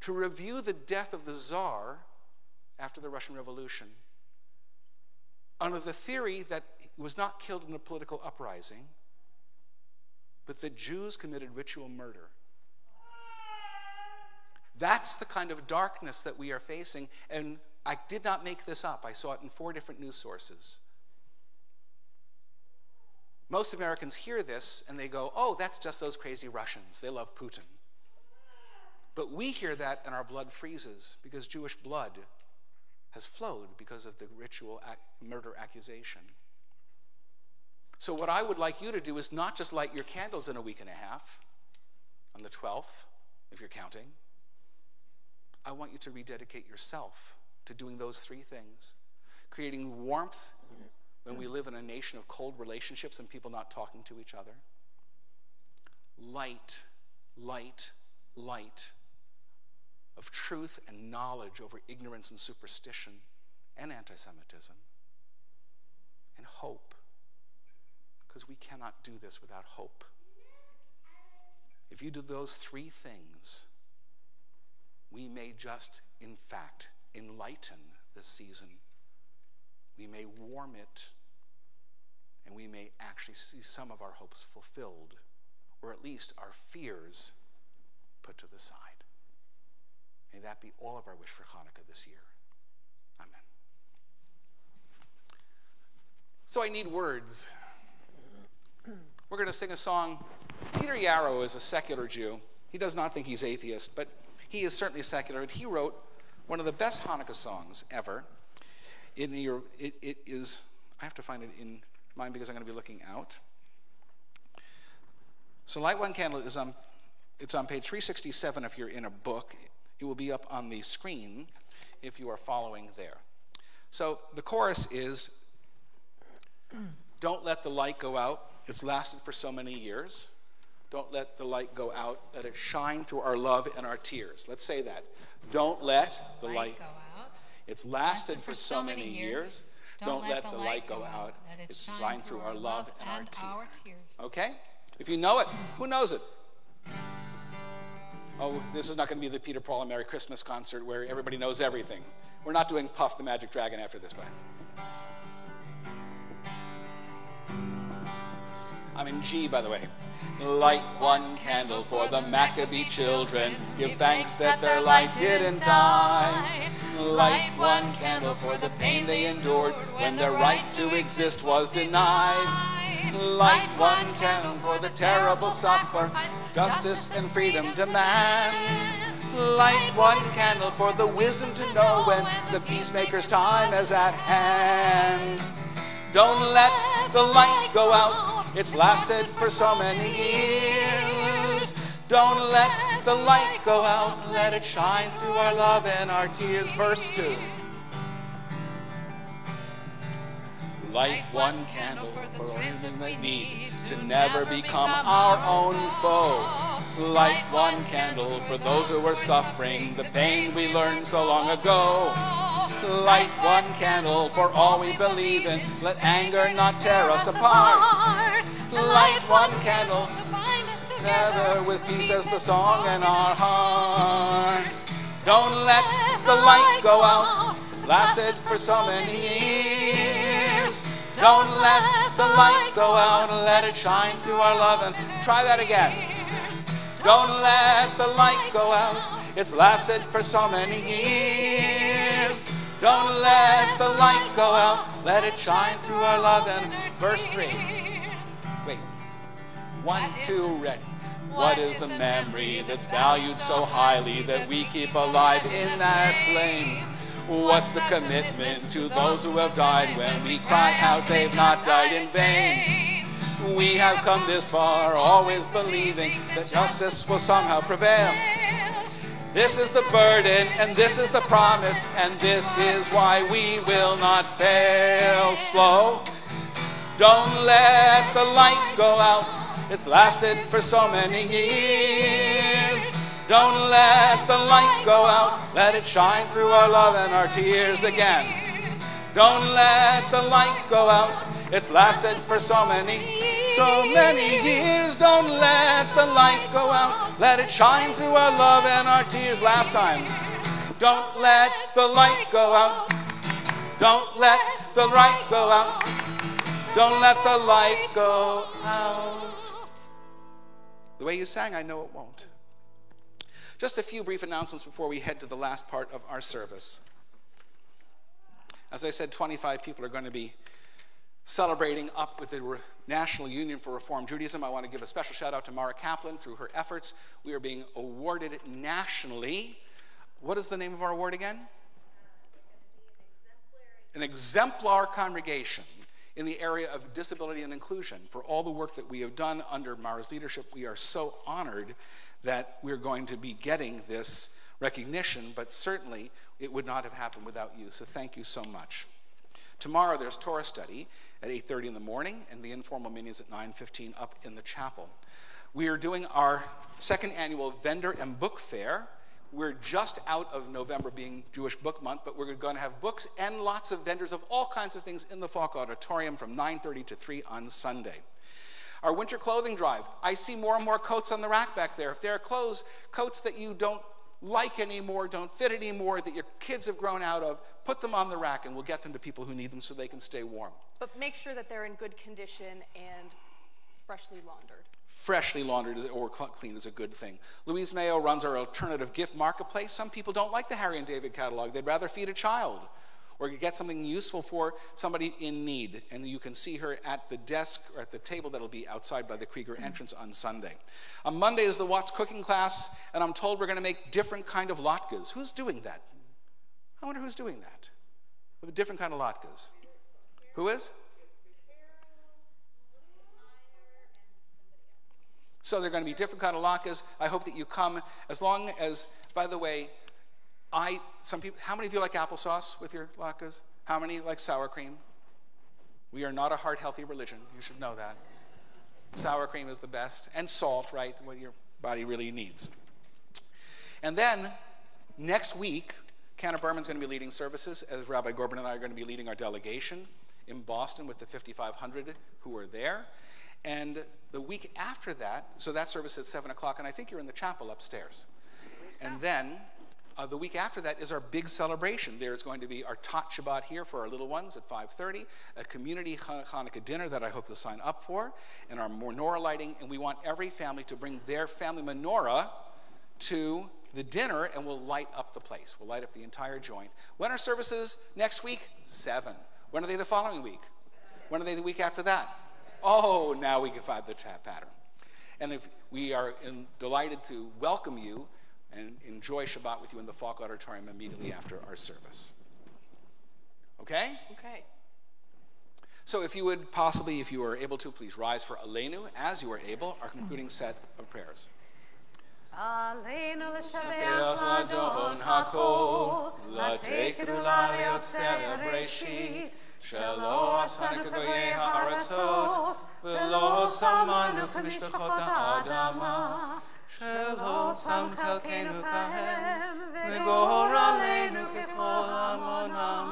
S1: to review the death of the Tsar after the Russian Revolution, under the theory that he was not killed in a political uprising, but that Jews committed ritual murder. That's the kind of darkness that we are facing, and I did not make this up. I saw it in 4 different news sources. Most Americans hear this and they go, oh, that's just those crazy Russians. They love Putin. But we hear that and our blood freezes because Jewish blood has flowed because of the ritual murder accusation. So what I would like you to do is not just light your candles in a week and a half, on the 12th, if you're counting. I want you to rededicate yourself to doing those 3 things. Creating warmth when we live in a nation of cold relationships and people not talking to each other. Light, light, light of truth and knowledge over ignorance and superstition and anti-Semitism. And hope, because we cannot do this without hope. If you do those 3 things, we may just, in fact, enlighten this season. We may warm it, and we may actually see some of our hopes fulfilled, or at least our fears put to the side. May that be all of our wish for Hanukkah this year. Amen. So I need words. We're going to sing a song. Peter Yarrow is a secular Jew. He does not think he's atheist, but he is certainly secular. And he wrote one of the best Hanukkah songs ever. It is, I have to find it in mine because I'm going to be looking out. So Light One Candle is it's on page 367 if you're in a book. It will be up on the screen if you are following there. So the chorus is, don't let the light go out. It's lasted for so many years. Don't let the light go out. Let it shine through our love and our tears. Let's say that. Don't let the light go out. It's lasted for so many years. Don't let the light go out. Let it shine through our love and our tears. Okay? If you know it, who knows it? Oh, this is not going to be the Peter, Paul, and Merry Christmas concert where everybody knows everything. We're not doing Puff the Magic Dragon after this, but I'm in G, by the way. Light one candle for the Maccabee children. Give thanks that their light didn't die. Light one candle for the pain they endured when their right to exist was denied. Light one candle for the terrible sacrifice justice and freedom demand. Light one candle for the wisdom to know when the peacemaker's time is at hand. Don't let the light go out. It's lasted for so many years. Don't let the light go out. Let it shine through our love and our tears. Verse 2. Light one candle for the strength we need to never become our own foe. Light one candle for those who are suffering the pain we learned so long ago. Light one candle for all we believe in. Let anger not tear us apart. Light one candle to bind us together with peace as the song in our heart. Don't let the light go out. It's lasted for so many years. Don't let the light go out. Let it shine through our love. And try that again. Don't let the light go out. It's lasted for so many years. Don't let the light go out. Let it shine through our love. And verse 3. Wait. 1, 2, ready. What is the memory that's valued so highly that we keep alive in that flame? What's the commitment to those who have died when we cry out they've not died in vain? We have come this far, always believing that justice will somehow prevail. This is the burden, and this is the promise, and this is why we will not fail. Slow. Don't let the light go out. It's lasted for so many years. Don't let the light go out. Let it shine through our love and our tears again. Don't let the light go out. It's lasted for so many years. Don't let the light go out. Let it shine through our love and our tears. Last time. Don't let the light go out. Don't let the light go out. Don't let the light go out. The way you sang, I know it won't. Just a few brief announcements before we head to the last part of our service. As I said, 25 people are going to be celebrating up with the National Union for Reform Judaism. I want to give a special shout out to Mara Kaplan. Through her efforts, we are being awarded nationally. What is the name of our award again? An exemplar congregation in the area of disability and inclusion. For all the work that we have done under Mara's leadership, we are so honored that we're going to be getting this recognition, but certainly it would not have happened without you, so thank you so much. Tomorrow there's Torah study at 8:30 in the morning, and the informal meetings at 9:15 up in the chapel. We are doing our second annual vendor and book fair. We're just out of November being Jewish Book Month, but we're going to have books and lots of vendors of all kinds of things in the Falk Auditorium from 9:30 to 3 on Sunday. Our winter clothing drive. I see more and more coats on the rack back there. If there are coats that you don't like anymore, don't fit anymore, that your kids have grown out of, put them on the rack and we'll get them to people who need them so they can stay warm.
S5: But make sure that they're in good condition and freshly laundered.
S1: Freshly laundered or clean is a good thing. Louise Mayo runs our alternative gift marketplace. Some people don't like the Harry and David catalog. They'd rather feed a child or get something useful for somebody in need. And you can see her at the desk or at the table that'll be outside by the Krieger entrance on Sunday. On Monday is the Watts cooking class, and I'm told we're going to make different kind of latkes. Who's doing that? I wonder who's doing that. With a different kind of latkes. Who is? So they're going to be different kind of latkes. I hope that you come, as long as, by the way, how many of you like applesauce with your latkes? How many like sour cream? We are not a heart healthy religion. You should know that. Sour cream is the best. And salt, right? What your body really needs. And then next week, Canna Berman's going to be leading services, as Rabbi Gorban and I are going to be leading our delegation in Boston with the 5,500 who are there. And the week after that, so that service is at 7 o'clock, and I think you're in the chapel upstairs. And then the week after that is our big celebration. There's going to be our Tot Shabbat here for our little ones at 5:30, a community Hanukkah dinner that I hope you'll sign up for, and our menorah lighting. And we want every family to bring their family menorah to the dinner, and we'll light up the place. We'll light up the entire joint. When are services next week? 7. When are they the following week? When are they the week after that? Oh, now we can find the pattern. And if we are delighted to welcome you and enjoy Shabbat with you in the Falk Auditorium immediately after our service. Okay?
S5: Okay.
S1: So if you would possibly, if you are able to, please rise for Aleinu, as you are able, our concluding set of prayers.
S6: Aleinu l'shabeach Adon hakol, l'tekru la'yotzei breshit, shelo asanu k'goyei ha'aratzot, v'lo samanu k'mishpachot ha'adama, shelo sam chalkeinu kahem, v'goraleinu k'chol hamonam,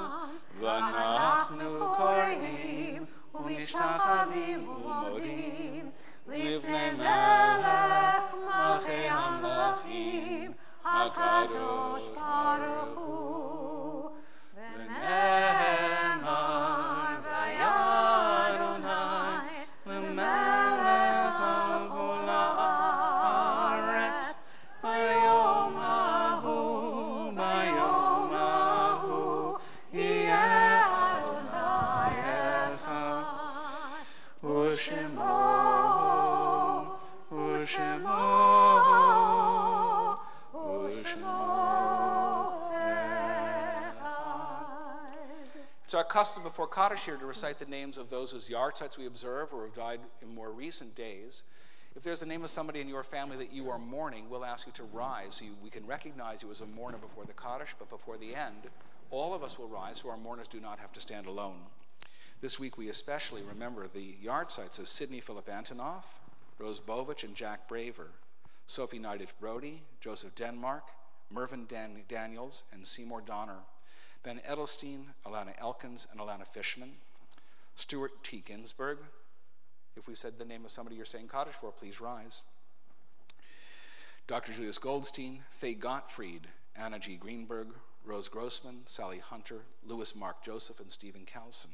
S6: v'anachnu korim, u'mishtachavim u'modim, livnei melech malchei hamlachim, HaKadosh Baruch Hu, v'ne'emar v'yadonai, v'melech al kol ha'aretz, b'yom hahu, yeh Adonai echad, u'shemo
S1: It's our custom before Kaddish here to recite the names of those whose yahrzeits we observe or have died in more recent days. If there's the name of somebody in your family that you are mourning, we'll ask you to rise so we can recognize you as a mourner before the Kaddish, but before the end, all of us will rise so our mourners do not have to stand alone. This week we especially remember the yahrzeits of Sidney Philip Antonoff, Rose Bovich, and Jack Braver. Sophie Nidich Brody, Joseph Denmark, Mervyn Daniels, and Seymour Donner, Ben Edelstein, Alana Elkins, and Alana Fishman, Stuart T. Ginsburg. If we said the name of somebody you're saying Kaddish for, please rise. Dr. Julius Goldstein, Faye Gottfried, Anna G. Greenberg, Rose Grossman, Sally Hunter, Louis Mark Joseph, and Stephen Cowson.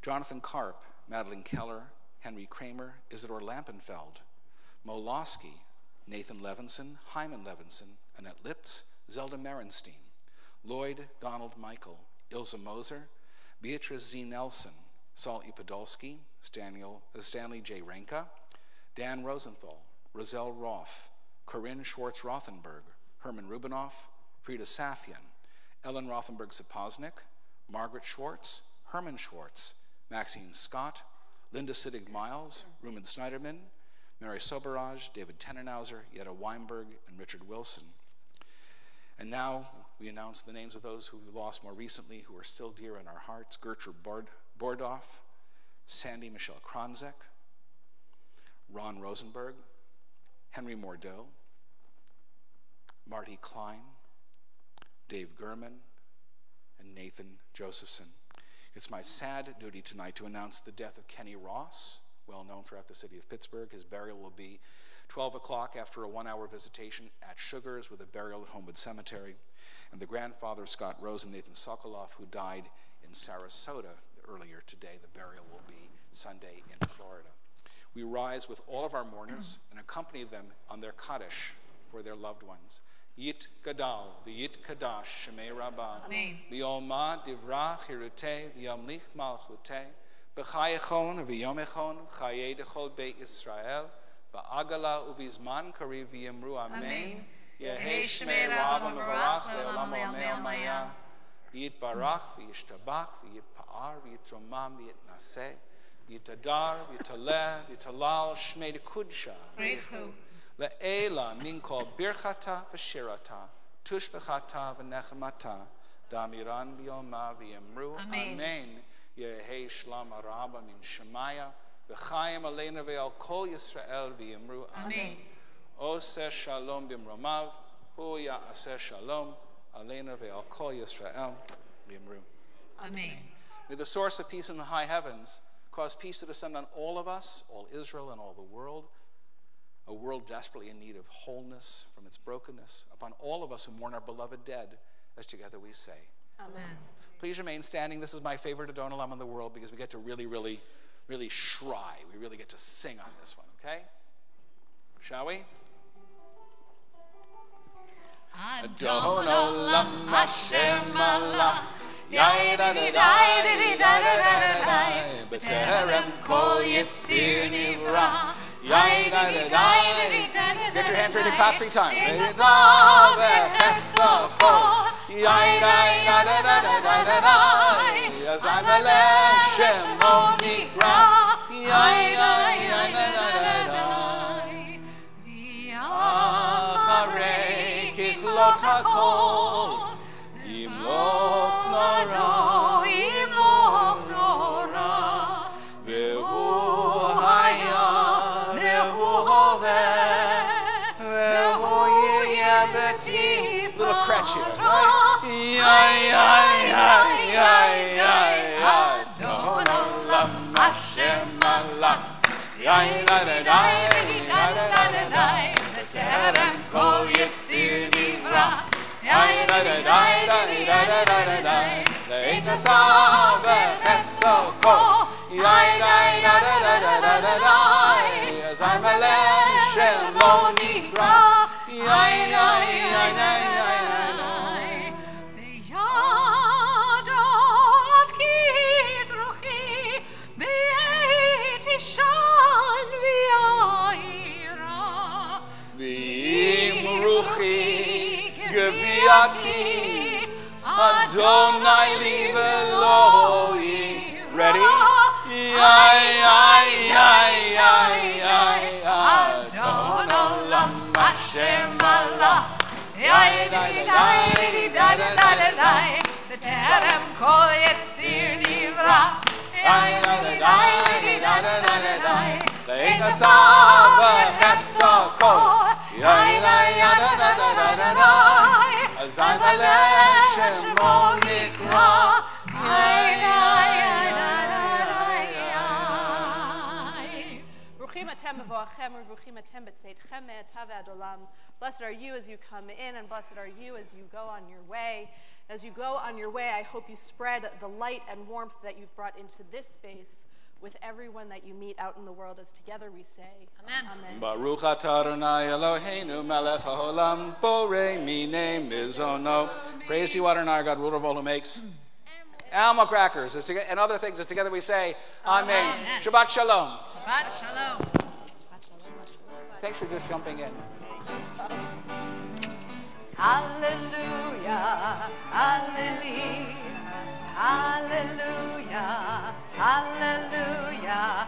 S1: Jonathan Karp, Madeline Keller, Henry Kramer, Isidore Lampenfeld, Mo Losky, Nathan Levinson, Hyman Levinson, Annette Liptz, Zelda Merenstein, Lloyd Donald Michael, Ilza Moser, Beatrice Z. Nelson, Saul E. Podolsky, Stanley J. Renka, Dan Rosenthal, Roselle Roth, Corinne Schwartz-Rothenberg, Herman Rubinoff, Frida Safian, Ellen Rothenberg-Sapoznik, Margaret Schwartz, Herman Schwartz, Maxine Scott, Linda Siddig-Miles, Ruben Snyderman, Mary Soberaj, David Tenenhauser, Yetta Weinberg, and Richard Wilson. And now we announce the names of those who we lost more recently who are still dear in our hearts: Gertrude Bordoff, Sandy Michelle Kronzek, Ron Rosenberg, Henry Mordeau, Marty Klein, Dave Gurman, and Nathan Josephson. It's my sad duty tonight to announce the death of Kenny Ross, well known throughout the city of Pittsburgh. His burial will be 12 o'clock after a 1-hour visitation at Sugars with a burial at Homewood Cemetery. And the grandfather of Scott Rose and Nathan Sokoloff, who died in Sarasota earlier today. The burial will be Sunday in Florida. We rise with all of our mourners and accompany them on their Kaddish for their loved ones. Yit Gadal, V'yit Kadash, Shemei Rabbah.
S6: Amen.
S1: V'yolma Divrach Hirutei, V'yomlich Malchutei, B'chayechon, V'yomechon, Chayei Dechol Beit Yisrael, Ba'agala Uvizman Kariv V'yemru Amen. Yehei Shemei Rabbah Mevarach, Le'olam Le'olam Maya. Yit Barach, V'yishtabach, V'yit Pa'ar, V'yit Romam, V'yit Naseh, V'yit Adar, V'yit Aleh, V'yit Alal, Shmei Dekudsha.
S6: Grateful.
S1: Le'ela min kol birchata v'shirata, tushbechata v'nechemata, damiran b'yoma v'yemru, amen. Yehei shlam araba min shemaya, v'chayim aleinu ve'al kol Yisrael v'yemru, amen. Oseh shalom b'mromav, hu ya'aseh shalom, aleinu ve'al kol Yisrael v'yemru.
S6: Amen.
S1: May the source of peace in the high heavens cause peace to descend on all of us, all Israel and all the world, a world desperately in need of wholeness from its brokenness, upon all of us who mourn our beloved dead, as together we say.
S6: Amen.
S1: Please remain standing. This is my favorite Adon Olam in the world because we get to really shry. We really get to sing on this one, okay? Shall we?
S6: Adon Olam Asher Malach, Yai-da-da-dai-da-dai-da-dai-da-dai, B'terem Kol Yitzir Nivra,
S1: Get your hands ready to clap 3 times. Little crutch here, right?
S6: Adon Olam Asher Malach, Yai-da-da-dai-da-dai-da-dai, B'terem Kol Yitzir Nivra, Yai-da-da-dai-da-dai-da-dai, Le'et Asah V'cheso Kol, Yai-da-da-da-da-da-da-dai, Azamelech Shelo Nikra, B'yadav Kidruchi, B'yet Ishan V'yayira,
S1: V'imruchi Geviati, Adonai li v'Eloi. Ready?
S6: Adon Olam Asher Malach, Yai-da-da-dai-da-dai-da-dai, B'terem Kol Yitzir Nivra, Yai-da-da-dai-da-dai-da-dai,
S1: Le'et Asah V'cheso Kol,
S5: Blessed are you as you come in, and blessed are you as you go on your way. As you go on your way, I hope you spread the light and warmth that you've brought into this space with everyone that you meet out in the world, as together we say, Amen.
S1: Baruch atah Adonai Eloheinu melech haolam borei minei mizono. Praise to you, Adonai, our God, ruler of all who makes Alma crackers, and other things, as together we say, Amen. Shabbat shalom.
S6: Shabbat shalom.
S1: Thanks for just jumping in.
S2: Hallelujah, hallelujah, hallelujah, hallelujah,